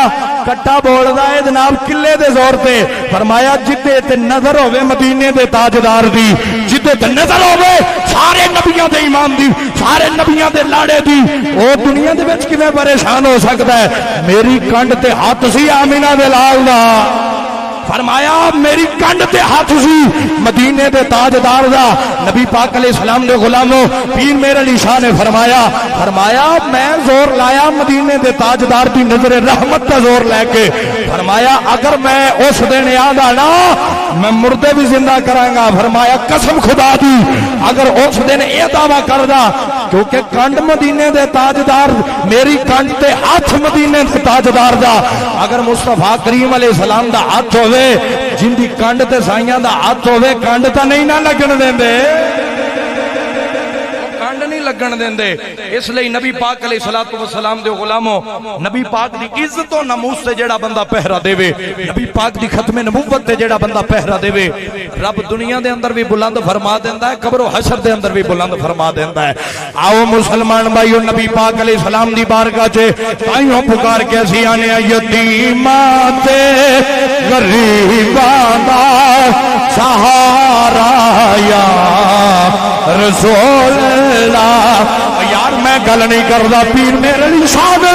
کٹا بول دا ہے جناب قلعے دے زور تے فرمایا جتے تے نظر ہوئے مدینے دے تاجدار دی جتے تے نظر ہوئے سارے نبیوں دے امام دی سارے نبیوں دے لاڑے دی او دنیا دے وچ کیویں پریشان ہو سکتا ہے میری کنڈ تے ہاتھ سی آمینہ دے لال دا فرمایا میری کنڈ تے ہاتھ سی مدینے دے تاجدار دا نبی پاک علیہ السلام دے غلاموں پیر مہر علی شاہ نے فرمایا میں زور لایا مدینے دے تاجدار دی نظر رحمت تے زور لے کے فرمایا اگر میں اس دن یاد آنا میں مردے بھی زندہ کرائیں گا فرمایا قسم خدا دی اگر اس دن اے دعویٰ کردا کیونکہ کنڈ مدینے دے تاجدار میری کنڈ تے ہاتھ مدینے دے تاجدار دا اگر مصطفیٰ کریم علیہ السلام دا ہاتھ ہوئے جن دی کنڈ تے سائیاں دا ہاتھ ہوئے کنڈ تا نہیں نہ لگن دیں دے کنڈ نہیں لگن دیں دے اس لئے نبی پاک علیہ السلام دے غلاموں نبی پاک دی عزت و ناموس سے جیڑا بندہ پہرا دے وے نبی پاک دی ختم نبوت تے جیڑا بندہ پہرا دے وے رب دنیا دے اندر بھی بلند فرما دیندہ ہے قبر و حشر دے اندر بھی بلند فرما دیندہ ہے آؤ مسلمان بھائیو نبی پاک علیہ السلام دی بارگاہ چے تائیوں پکار کے اسی آنے یتیمات غریبان دا سہارا یا رسول اللہ یار میں گل نہیں کردا پیر مہر علی شاہ نے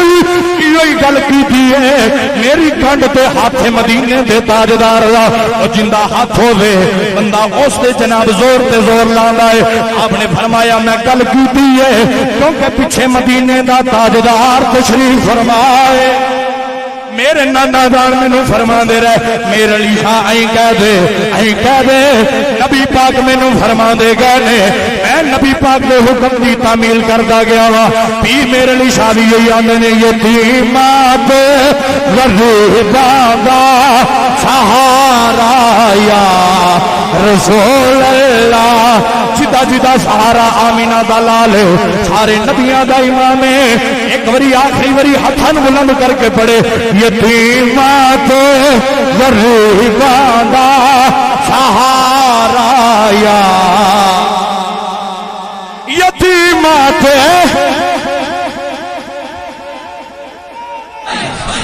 یہی گل کی ہے میری کنڈ تے ہاتھ مدینے دے تاجدار دا جندہ ہاتھ ہوئے بندہ اس دے جناب زور تے زور لاندا ہے آپ نے فرمایا میں گل کی ہے کیونکہ پیچھے مدینے دا تاجدار تشریف فرمائے میرے نانا جان میں نو فرما دے رہے میرے علی شاہ آئیں کہہ دے نبی پاک میں نو فرما دے گئے میں نبی پاک دے حکم دی تعمیل کردہ گیا وا پیر میرے علی شاہ بھی یہی آنے نے یتیمات غریبان دا سہارا یا رسول اللہ جدا جدا سہارا آمینہ دا لال سارے نبیاں دا امام ایک وری آخری وری ہتھن بلند کر کے پڑے یتیمات غریبان دا سہارا یا یتیمات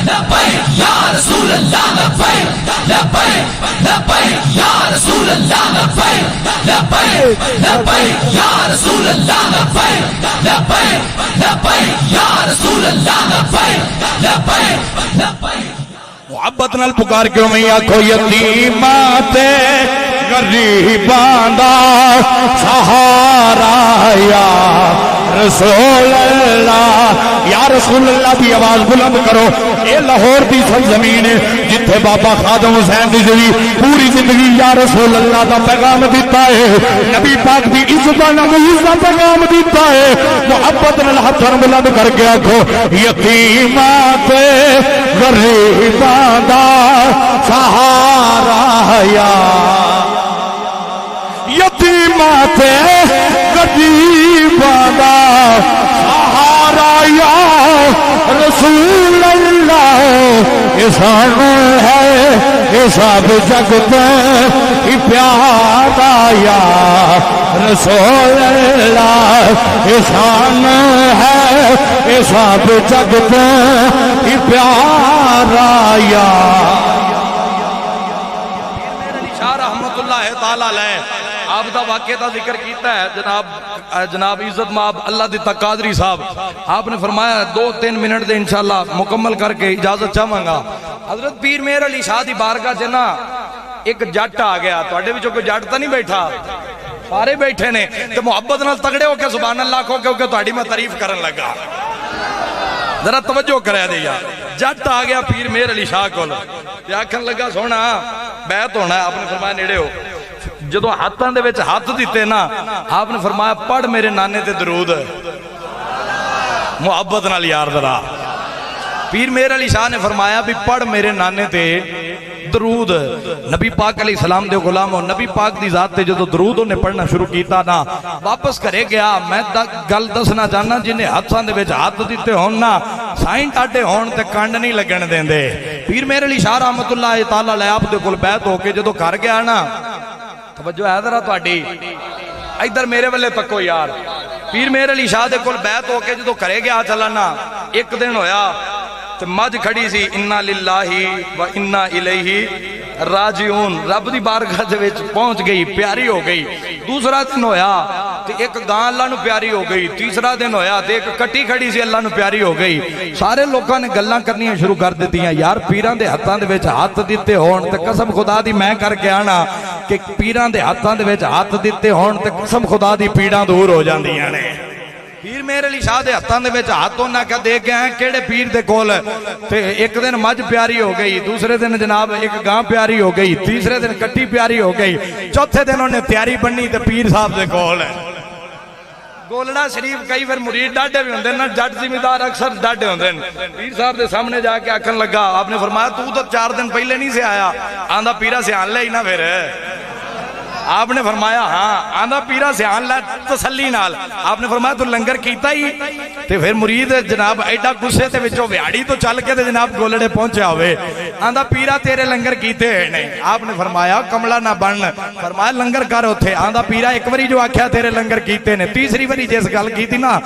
لبیک یا رسول اللہ لبیک لبیک لبیک یا رسول اللہ لبیک لبیک لبیک یا رسول اللہ لبیک لبیک لبیک یا رسول اللہ لبیک لبیک لبیک محبت نال پکار کے میں آکھو یتیمات غریبان دا سہارا یا رسول اللہ یا رسول اللہ دی آواز بلند کرو اے لاہور دی سرزمین جتھے بابا خادم حسین دی جوی پوری زندگی یا رسول اللہ دا پیغام دیتا ہے نبی پاک دی عزت و ناموس دا پیغام دیتا ہے محبت نال ہاتھ بلند کر کے آکھو یتیمات غریبان دا سہارا یا یتیمات غریبان دا سہارا یا رسول اللہ احسان ہے حساب جگ پہ پیارا یا رسول اللہ احسان ہے حساب جگ پہ پیارا یا شاہ رحمت اللہ تعالی علیہ آپ دا واقعہ دا ذکر کیتا ہے جناب عزت مآب اللہ دی قادری صاحب آپ نے فرمایا 2-3 منٹ دے انشاءاللہ مکمل کر کے اجازت چاہواں گا. حضرت پیر مہر علی شاہ دی بارگاہ چ نا ایک جٹ آ گیا. تواڈے وچوں کوئی جٹ تا نہیں بیٹھا؟ سارے بیٹھے نے. تے محبت نال تگڑے ہو کے سبحان اللہ کہو کیونکہ تہاڈی میں تعریف کرن لگا. ذرا توجہ کرے دے یار. جٹ آ گیا پیر مہر علی شاہ کول تے آکھن لگا سونا بیعت ہونا ہے. آپ نے فرمایا نیڑے ہو. جدو ہاتھاں دے وچ ہاتھ دیتے نا آپ نے فرمایا پڑھ میرے نانے تے درود محبت نال یار. ذرا پیر مہر علی شاہ نے فرمایا بھی پڑھ میرے نانے تے درود. نبی پاک علیہ السلام دے غلاموں نبی پاک دی ذات تے جدو درود انہیں پڑھنا شروع کیتا نا واپس کرے گیا. میں گل دسنا چاہنا جنہیں ہاتھاں دے وچ ہاتھ دیتے ہون نا سائیں ٹاٹے ہون تے کنڈ نہیں لگن دیں دے. پیر مہر علی شاہ رحمت اللہ تعالی علیہ آپ دے کول بیعت ہو کے جدو کر گیا نا توجہ ہے ذرا تہاڈی ادھر میرے والے تکو یار. پیر مہر علی شاہ دے کول بیعت ہو کے جدو کرے گیا چلانا ایک دن ہویا تو مجھ کھڑی سی انا للہ و انا الیہ راجعون رب دی بارگاہ دے وچ پہنچ گئی پیاری ہو گئی. دوسرا دن ہویا تو ایک گاں اللہ نو پیاری ہو گئی. تیسرا دن ہویا تو ایک کٹی کھڑی سی اللہ نو پیاری ہو گئی. سارے لوگاں نے گلاں کرنیاں شروع کر دیتی ہیں یار پیران دے ہاتھاں دے وچ ہاتھ دیتے ہون تے قسم خدا دی میں کر کے آنا کہ پیران دے ہاتھاں دے وچ ہاتھ دیتے ہون تے قسم خدا دی پیڑاں دور ہو جاندیاں نے. پیر مہر علی شاہ دے ہاتھاں دے وچ ہاتھ انہاں کہ دے کے ہیں کیڑے پیر دے کول تے ایک دن مجھ پیاری ہو گئی. دوسرے دن جناب ایک گاں پیاری ہو گئی. تیسرے دن کٹی پیاری ہو گئی. چوتھے دن انہیں تیاری بننی تے پیر صاحب دے کول ہے. گولڑا شریف کئی پھر مرید ڈاڈے بھی ہوندے نا جٹ ذمہ اکثر ڈاڈے ہوندے پیر صاحب دے سامنے جا کے آکھن لگا آپ نے فرمایا تو 4 دن پہلے نہیں سے آیا. آندا پیرا سے آن لے ہی نا پھر. آپ نے فرمایا ہاں. آندا پیرا سے آن لے تسلی نال. آپ نے فرمایا تو لنگر کیتا ہی تے پھر مرید جناب ایڈا گسے تے وچوں ویاڑی تو چل کے تے جناب گولڑے پہنچیا ہوئے. آندا پیرا تیرے لنگر کیتے نہیں. آپ نے فرمایا کملا نہ بن. فرمایا لنگر کر ہوتے. آندا پیرا ایک واری جو آکھیا تیرے لنگر کیتے نے تیسری واری جس گل کی تھی نا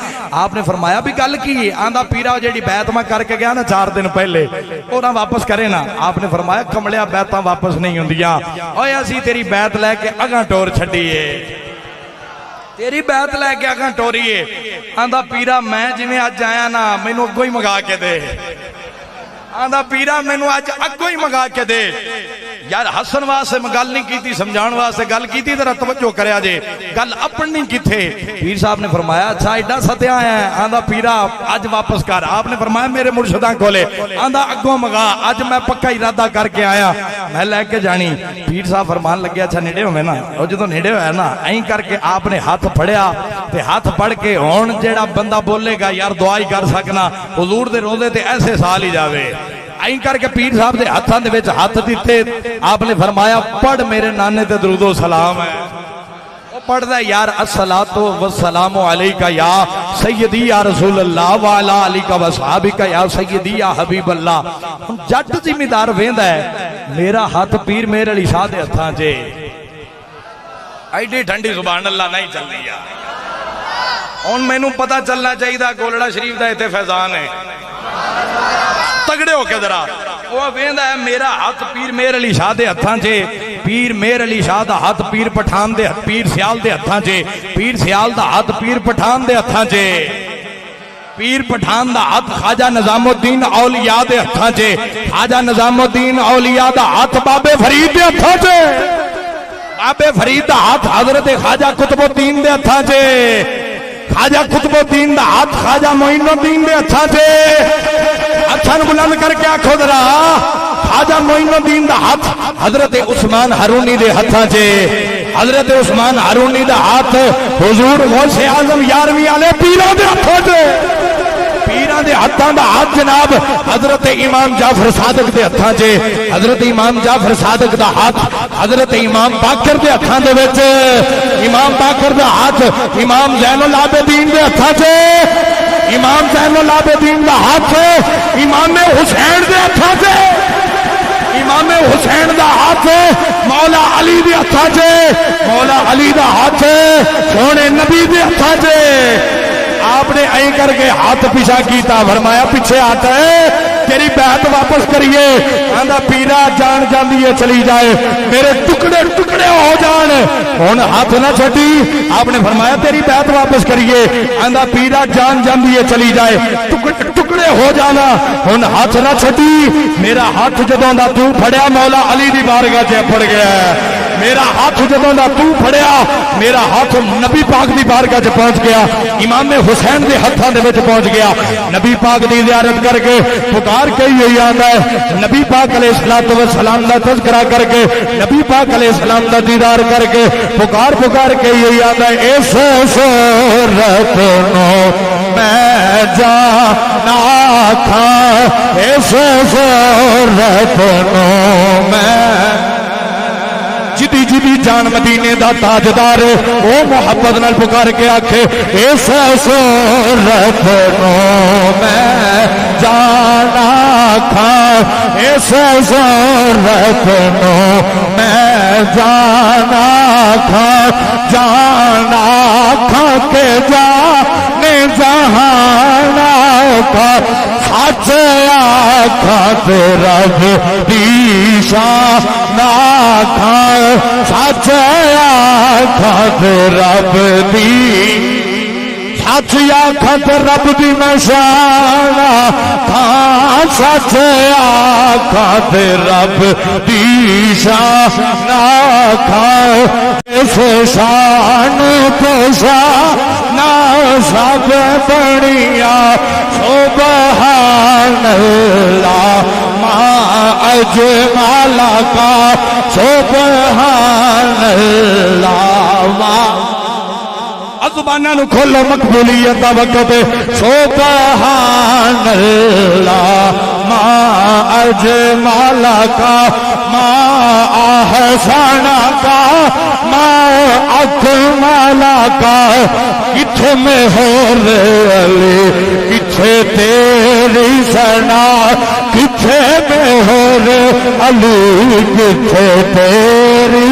آپ نے فرمایا بھی گل کی. آندا پیرا جیڑی بیعت میں کر کے گیا نا 4 دن پہلے وہ نہ واپس کرے نا. آپ نے فرمایا کملیا بیعتاں واپس نہیں ہوندیاں. اوے اسی تیری بیعت لے کے اگاں ٹور چھڈیے تیری بیعت لے کے اگاں ٹوریے. آندا پیرا میں جویں اج آیا نا مینوں اگوں ہی منگا کے دے. آندا پیرا مینوں اج اگوں ہی منگا کے دے. یار حسن واسطے میں گل نہیں کیتی سمجھان واسطے گل کیتی ذرا توجہ کریا جے گل اپنی کتھے. پیر صاحب نے فرمایا اچھا ایڈا ستیا آیا ہے. آندا پیرا اج واپس کر. آپ نے فرمایا میرے مرشداں کولے. آندا اگوں منگا اج میں پکا ارادہ کر کے آیا میں لے کے جانی. پیر صاحب فرمان لگے اچھا نیڑے ہوئے نا وہ جدوں نیڑے ہویا نا این کر کے آپ نے ہاتھ پھڑیا تے ہاتھ پڑھ کے ہون جیڑا بندہ بولے گا یار دعا ہی کر سکنا حضور دے روزے تے ایسے سال ہی جاوے. این کر کے پیر صاحب دے ہاتھاں دے وچ ہاتھ دیتے. آپ نے فرمایا پڑھ میرے نانے تے درود و سلام ہے. وہ پڑھ دے یار الصلاۃ والسلام علیکہ یا سیدی یا رسول اللہ وعلی آلک و صحابک یا سیدی یا حبیب اللہ. جٹ ذمہ دار ویندا ہے میرا ہاتھ پیر مہر علی شاہ دے ہتھاں چے ایڈی ٹھنڈی سبحان اللہ نہیں چلدی یار. ہن مینوں پتہ چلنا چاہیے گولڑا شریف دا ایتھے فیضان ہے. تگڑے ہو کے ذرا وہ ویندا ہے میرا ہاتھ پیر مہر علی شاہ دے ہتھاں چے. پیر مہر علی شاہ دا ہاتھ پیر پٹھان دے پیر سیال دے ہتھاں چے. پیر سیال دا ہاتھ پیر پٹھان دے ہتھاں چے. پیر پٹھان دا ہاتھ خواجہ نظام الدین اولیاء دے ہتھاں چے. خواجہ نظام الدین اولیاء دا ہاتھ بابے فرید دے ہتھاں چے. بابے فرید دا ہاتھ حضرت خواجہ قطب الدین دے ہتھاں چے. خواجہ قطب الدین دا ہاتھ خواجہ معین الدین دے ہتھاں چے. ہتھاں بلند کر کے آکھو ذرا خواجہ معین الدین دا ہاتھ حضرت عثمان ہارونی دے ہتھاں چے. حضرت عثمان ہارونی دا ہاتھ حضور غوث اعظم 11ویں والے پیراں دے ہتھاں چے. پیراں دے ہتھاں دا ہاتھ جناب حضرت امام جعفر صادق دے ہتھاں چے. حضرت امام جعفر صادق دا ہاتھ حضرت امام باقر دے ہتھاں دے وچ. امام باقر دا ہاتھ امام زین العابدین دے ہتھاں چے. امام زین العابدین دا ہاتھ امام حسین دے ہتھاں چے. امام حسین دا ہاتھ مولا علی دے ہتھاں چے. مولا علی دا ہاتھ سونے نبی دے ہتھاں چے. آپ نے این کر کے ہاتھ پیچھا کیتا فرمایا پیچھے ہاتھ ہے تیری بیعت واپس کریے آندا پیرا جان جاندی ہے چلی جائے میرے ٹکڑے ٹکڑے ہو جان ہن ہاتھ نہ چھٹی آپ نے فرمایا تیری بیعت واپس کریے آندا پیرا جان جاندی ہے چلی جائے ٹکڑے ٹکڑے ہو جانا ہن ہاتھ نہ چھٹی میرا ہاتھ جدوں دا تو پھڑیا مولا علی دی بارگاہ چ پڑ گیا میرا ہاتھ جدوں دا تو پھڑیا میرا ہاتھ نبی پاک دی بارگاہ چ پہنچ گیا امام حسین دے ہتھاں دے وچ پہنچ گیا نبی پاک دی زیارت کر کے پکار کے یہی آندا ہے نبی پاک علیہ الصلوۃ والسلام دا تذکرہ کر کے نبی پاک علیہ السلام دا دیدار کر کے پکار کے یہی آندا ہے اس صورت نو میں جانا تھا اس صورت نو میں جدی جدی جان مدینے دا تاجدار او محبت نال پکار کے آکھے اس صورت نو میں جانا تھا اس صورت نو میں جانا تھا کہ جانے جہانا تھا سچ آخا رب دیشان آخا سچ آخا رب دی سچ آخا رب دی میں شان آخا سچ آخا رب دی شان آخا اس شان تو شان سب بڑیا سبحان اللہ ما اجمل کا سبحان اللہ ما زباناں نو کھولو مقبولیت دا وقت سبحان اللہ ما اجمل کا ما احسن کا ما اکمل کا کتھے میں ہو علی کتھے تیری ثنا کتھے میں ہو علی کتھے تیری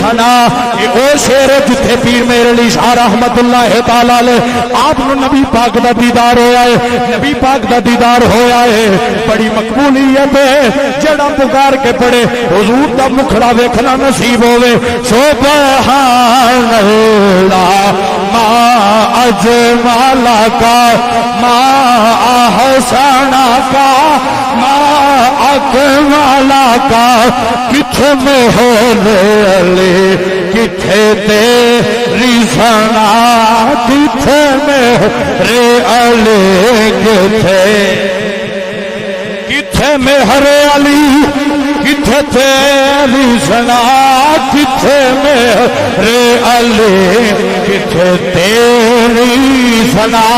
ثنا یہ او شعر جتھے پیر میرے علی شاہ رحمت اللہ تعالی علیہ آپ کو نبی پاک دا دیدار ہویا ہے نبی پاک دا دیدار ہویا ہے بڑی مقبولیت ہے جڑا پکار کے پڑے حضور دا مکھڑا ویکھنا نصیب ہوئے سبحان اللہ ما اجمل کا ما احسن کا ما اکمل کا کتھے میں ہو علی کتھے تیری ثنا کتھے میں رے علی کتھے میں ہرے علی کتھے تیری ثنا کتھے میں رے علی کتھے تیری ثنا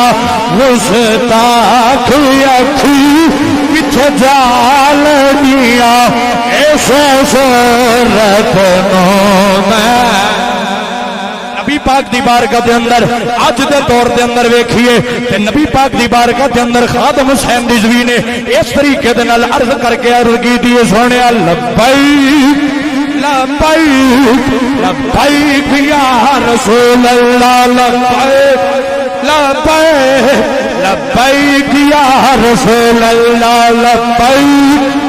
مستاق اکھی کتھے جالنیا ایسے صورت نو میں نبی پاک دی بارگاہ دے اندر اج دے دور دے اندر ویکھیے تے نبی پاک دی بارگاہ دے اندر خادم حسین رضوی نے اس طریقے دے نال عرض کر کے عرض کیتی ہے سونیا لبیک لبیک لبیک یا رسول اللہ لبیک لبیک لبیک یا رسول اللہ لبیک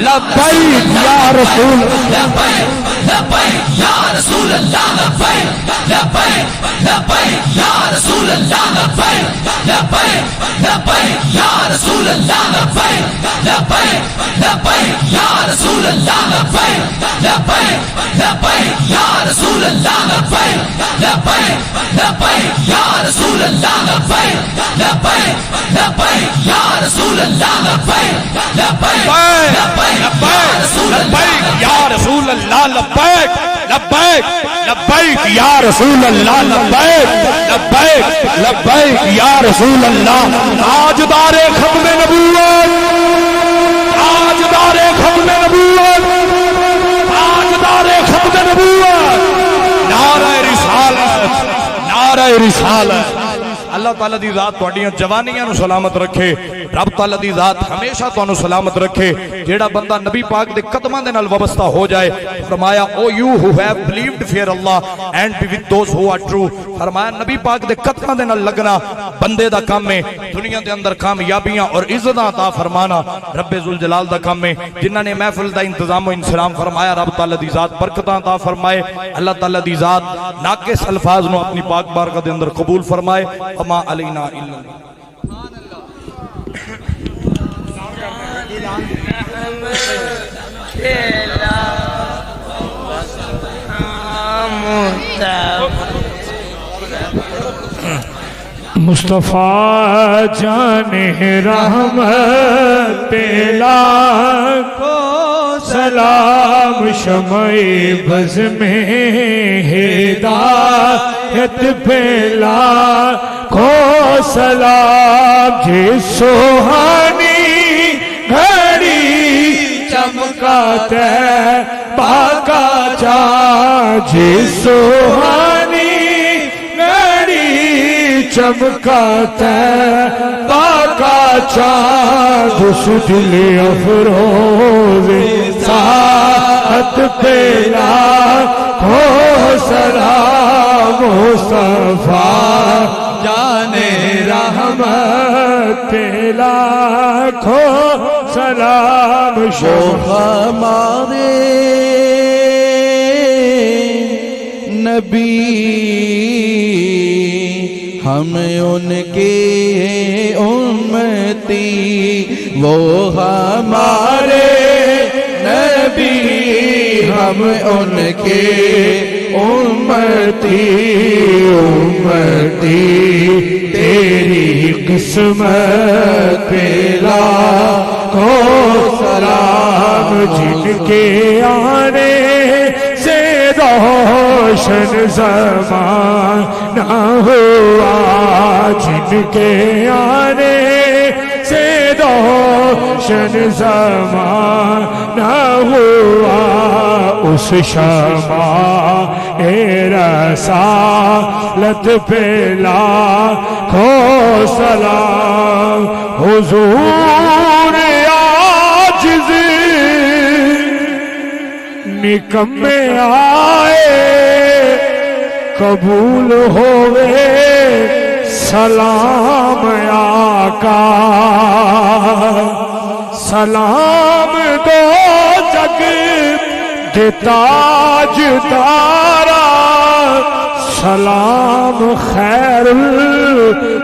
لبیک یا رسول لبیک لبیک یا رسول اللہ لبیک لبیک لبیک یا رسول اللہ لبیک لبیک لبیک یا رسول اللہ لبیک لبیک لبیک یا رسول اللہ لبیک لبیک لبیک یا رسول اللہ لبیک لبیک لبیک یا رسول اللہ لبیک لبیک لبیک یا رسول اللہ لبیک لبیک یا رسول اللہ لبیک لبیک لبیک یا رسول اللہ لبیک لبیک لبیک یا رسول اللہ تاجدار ختم نبوت تاجدار ختم نبوت تاجدار ختم نبوت نعرہ رسالت نعرہ رسالت اللہ تعالیٰ دی ذات تواڈیاں جوانیاں نو سلامت رکھے رب تعالیٰ دی ذات ہمیشہ تانوں سلامت رکھے جیڑا بندہ نبی پاک دے قدماں دے نال وابستہ ہو جائے فرمایا او you who have believed fear Allah and be with those who are true فرمایا نبی پاک دے قدماں دے نال لگنا بندے دا کام ہے دنیا دے اندر کامیابیاں اور عزتاں عطا فرمانا رب ذوالجلال دا کام ہے جنہاں نے محفل دا انتظام و انسلام فرمایا رب تعالیٰ دی ذات برکتاں عطا فرمائے اللہ تعالیٰ دی ذات ناقص الفاظ نو اپنی پاک بارگاہ دے اندر قبول فرمائے وما علینا الا مصطفیٰ جان رحمت لاکھوں سلام شمع بز میں ہدایت پہ لاکھوں سلام جس سوہانی گھڑی چمکاتا ہے باقا چاند جس سوہانی چمکاتا ہے باقا چاند اس دل افروز ساعت پہ لاکھوں سلام مصطفیٰ جان رحمت پہ لاکھوں سلام ہمارے نبی ہم ان کے امتی وہ ہمارے نبی ہم ان کے امتی تیری قسمت پہ لاکھوں سلام جن کے آنے سے روشن زمانہ ہوا جن کے آنے سے روشن زمانہ ہوا اس شمع رسالت پہ لاکھوں سلام حضور عاجز نکمے آئے قبول ہوئے سلام آقا سلام دو جگ دے تاج دارا سلام خیر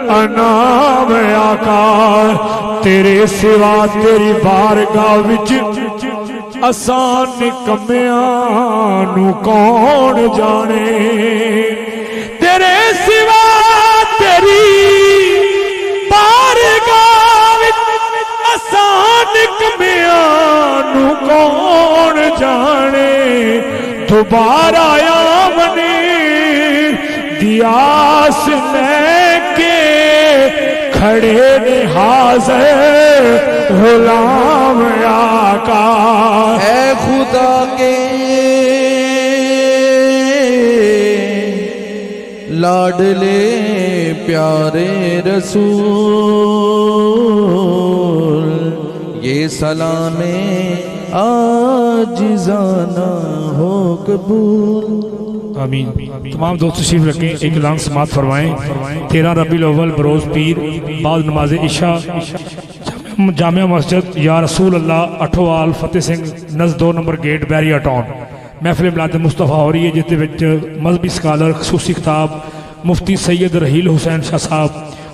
الانام آقا تیرے سوا تیری بارگاہ وچ آسان نکمیاں نو کون جانے تیرے سوا تیری بارگاہ وچ آسان نکمیاں نو کون جانے دوبارہ آمنے دیاس لے کے کھڑے نے حاضر غلام آقا اے خدا کے لاڈلے پیارے رسول یہ سلام عاجزانہ ہو قبول آمین تمام دوست تشریف رکھیں ایک اعلان سماعت فرمائیں 13 ربیع الاول بروز پیر بعد نماز عشاء جامعہ مسجد یا رسول اللہ اٹھوال فتح سنگھ نزد 2 نمبر گیٹ بیریا ٹاؤن محفل میلاد مصطفیٰ ہو رہی ہے جس وچ مذہبی سکالر خصوصی خطاب مفتی سید رحیل حسین شاہ صاحب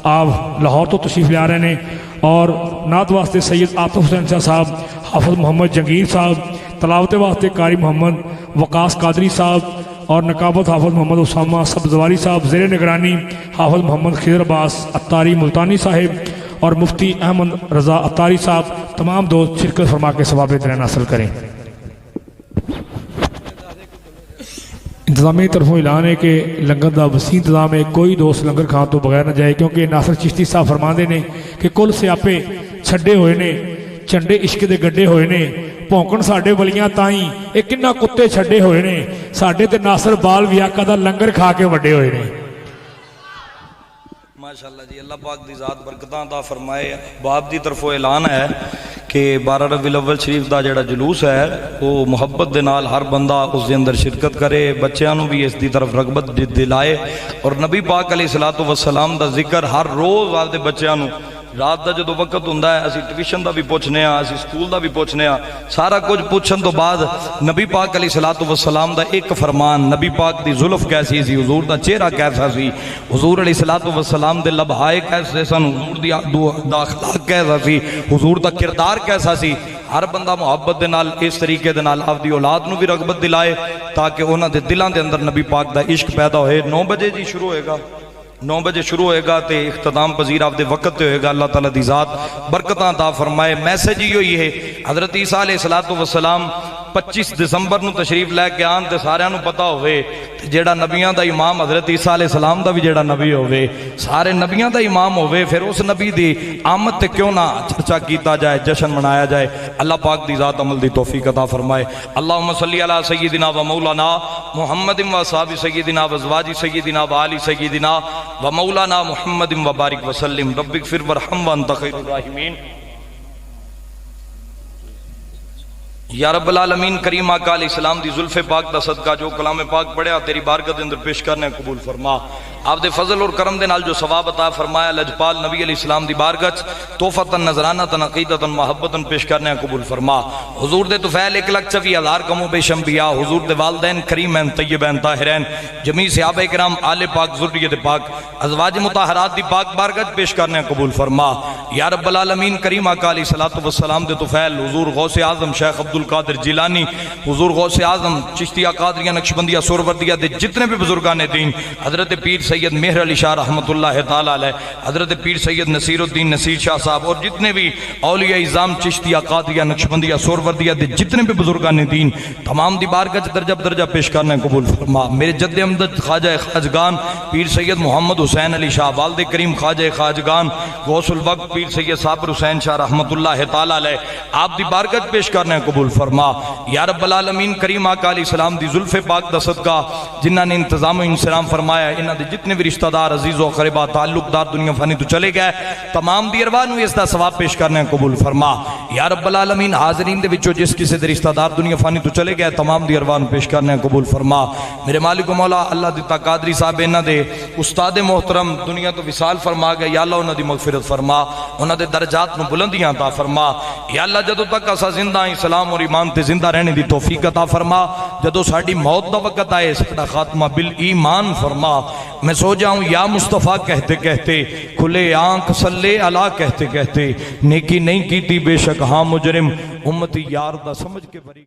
آپ لاہور تو تشریف لے آ رہے ہیں اور نعت واسطے سید عاطف حسین شاہ صاحب حافظ محمد جنگیر صاحب تلاوت واسطے قاری محمد وقاص قادری صاحب اور نقابت حافظ محمد اسامہ سبزواری صاحب زیر نگرانی حافظ محمد خضر عباس اتاری ملتانی صاحب اور مفتی احمد رضا اتاری صاحب تمام دوست شرکت فرما کے ثواب درین حاصل کریں انتظامی طرفوں اعلان ہے کہ لنگر دا وسیع انتظام ہے کوئی دوست لنگر کھان تو بغیر نہ جائے کیونکہ ناصر چشتی صاحب فرماندے نے کہ کل سیاپے چھڈے ہوئے نے چنڈے عشق دے گڈے ہوئے نے ਭੌਂਕਣ ਸਾਡੇ ਵਲੀਆਂ ਤਾਈਂ ਇਹ ਕਿੰਨਾ ਕੁੱਤੇ ਛੱਡੇ ਹੋਏ ਨੇ ਸਾਡੇ ਤੇ ਨਾਸਰ ਬਾਲ ਵਿਆਕਾ ਦਾ ਲੰਗਰ ਖਾ ਕੇ ਵੱਡੇ ਹੋਏ ਨੇ ماشاءاللہ جی، اللہ پاک دی ذات برکتاں عطا فرمائے۔ باپ دی طرفوں اعلان ہے کہ 12 ربیع الاول شریف دا جڑا جلوس ہے وہ محبت دے نال ہر بندہ اس دے اندر شرکت کرے، بچیاں نو بھی اس دی طرف رغبت دلائے، اور نبی پاک علیہ الصلوۃ والسلام دا ذکر ہر روز آپ دے بچیاں نو رات دا جدو وقت ہوندا ہے اسی ٹیوشن دا بھی پوچھنے ہاں، اسی سکول دا بھی پوچھنے ہاں، سارا کچھ پوچھن تو بعد نبی پاک علیہ الصلوۃ والسلام دا ایک فرمان، نبی پاک دی زلف کیسی سی، حضور دا چہرہ کیسا سی، حضور علیہ الصلوۃ والسلام دے لبہائے کیسے سن، حضور دی اخلاق کیسا سی، حضور دا کردار کیسا سی، ہر بندہ محبت دے نال اس طریقے دے نال آپ دی اولاد نو بھی رغبت دلائے تاکہ انہاں دے دلاں دے اندر نبی پاک دا عشق پیدا ہوئے۔ 9 بجے جی شروع ہوئے گا، 9 بجے شروع ہوئے گا تے اختتام پذیر آپ دے وقت تے ہوئے گا۔ اللہ تعالیٰ دی ذات برکتاں عطا فرمائے۔ میسج ہی ہوئی ہے حضرت عیسیٰ علیہ السلام 25 دسمبر نو تشریف لے کے آن تے سارے نو پتا ہوئے جیڑا نبیاں دا امام حضرت عیسیٰ علیہ السلام دا بھی جیڑا نبی ہوئے، سارے نبیاں دا امام ہوئے، پھر اس نبی دی آمد تے کیوں نہ چرچا کیتا جائے، جشن منایا جائے۔ اللہ پاک دی ذات عمل دی توفیق عطا فرمائے۔ اللہم صلی علی سیدنا و مولانا محمد و اصحاب سیدنا و ازواج سیدنا و آل سیدنا و مولانا محمد و بارک وسلم۔ رب اغفر وارحم وانت خیر الراحمین۔ یا رب العالمین، کریم آقا علیہ السلام دی زلف پاک دا صدقہ جو کلام پاک پڑھیا تیری بارگاہ دے اندر پیش کرنے قبول فرما۔ آپ دے فضل اور کرم دے نال جو ثواب عطا فرمایا لجپال نبی علیہ السلام دی بارگاہ تحفۃ نذرانہ عقیدۃ محبت پیش کرنے قبول فرما۔ حضور دے طفیل 1,24,000 کم و بیش انبیاء، حضور دے والدین کریمین طیبین طاہرین، جمیع صحابہ کرام، آل پاک، ذریت پاک، ازواج مطہرات دی پاک بارگاہ پیش کرنے قبول فرما۔ یا رب العالمین، کریم آقا علیہ الصلوۃ والسلام دے طفیل حضور غوث اعظم شیخ عبد القادر جیلانی، حضور غوث اعظم چشتیہ قادریہ نقشبندیہ سہروردیہ دے جتنے بھی بزرگان دین، حضرت پیر سید مہر علی شاہ رحمۃ اللہ تعالیٰ علیہ، حضرت پیر سید نصیر الدین نصیر شاہ صاحب، اور جتنے بھی اولیاء اعظام چشتیہ قادریہ نقشبندیہ سہروردیہ دے جتنے بھی بزرگان دین، تمام دی بارگاہ درجہ بدرجہ پیش کرنے قبول فرما۔ میرے جد امجد خواجہ خواجگان پیر سید محمد حسین علی شاہ، والد کریم خواجہ خواجگان غوث الوقت پیر سید صابر حسین شاہ رحمۃ اللہ تعالیٰ علیہ، آپ دی بارگاہ پیش کرنے قبول فرما۔ یا رب العالمین، کریم آقا علیہ السلام دی زلف پاک دا صدقہ جنہاں نے انتظام و انصرام فرمایا، انہاں دے جتنے بھی رشتہ دار، عزیز و قربا، تعلق دار دنیا فانی تو چلے گئے، تمام دی ارواح نو اس دا ثواب پیش کرنے قبول فرما۔ یا رب العالمین، حاضرین دے وچوں جس کسی دے رشتہ دار دنیا فانی تو چلے گئے، تمام دی ارواح نو پیش کرنے قبول فرما۔ میرے مالک و مولا اللہ دیتا قادری صاحب انہاں دے استاد محترم دنیا تو وصال فرما گئے، یا اللہ انہاں دی مغفرت فرما، انہاں دے درجات نو بلندیاں عطا فرما۔ یا اللہ جدوں تک اسا زندہ ہیں اسلام اور ایمان تے زندہ رہنے دی توفیق عطا فرما، جدوں ساڈی موت دا وقت آئے ساڈا خاتمہ بالایمان فرما۔ میں سو جاؤں یا مصطفیٰ کہتے کہتے، کھلے آنکھ صلی علی کہتے کہتے، نیکی نہیں کیتی بے شک ہاں مجرم، امتی یار دا سمجھ کے بری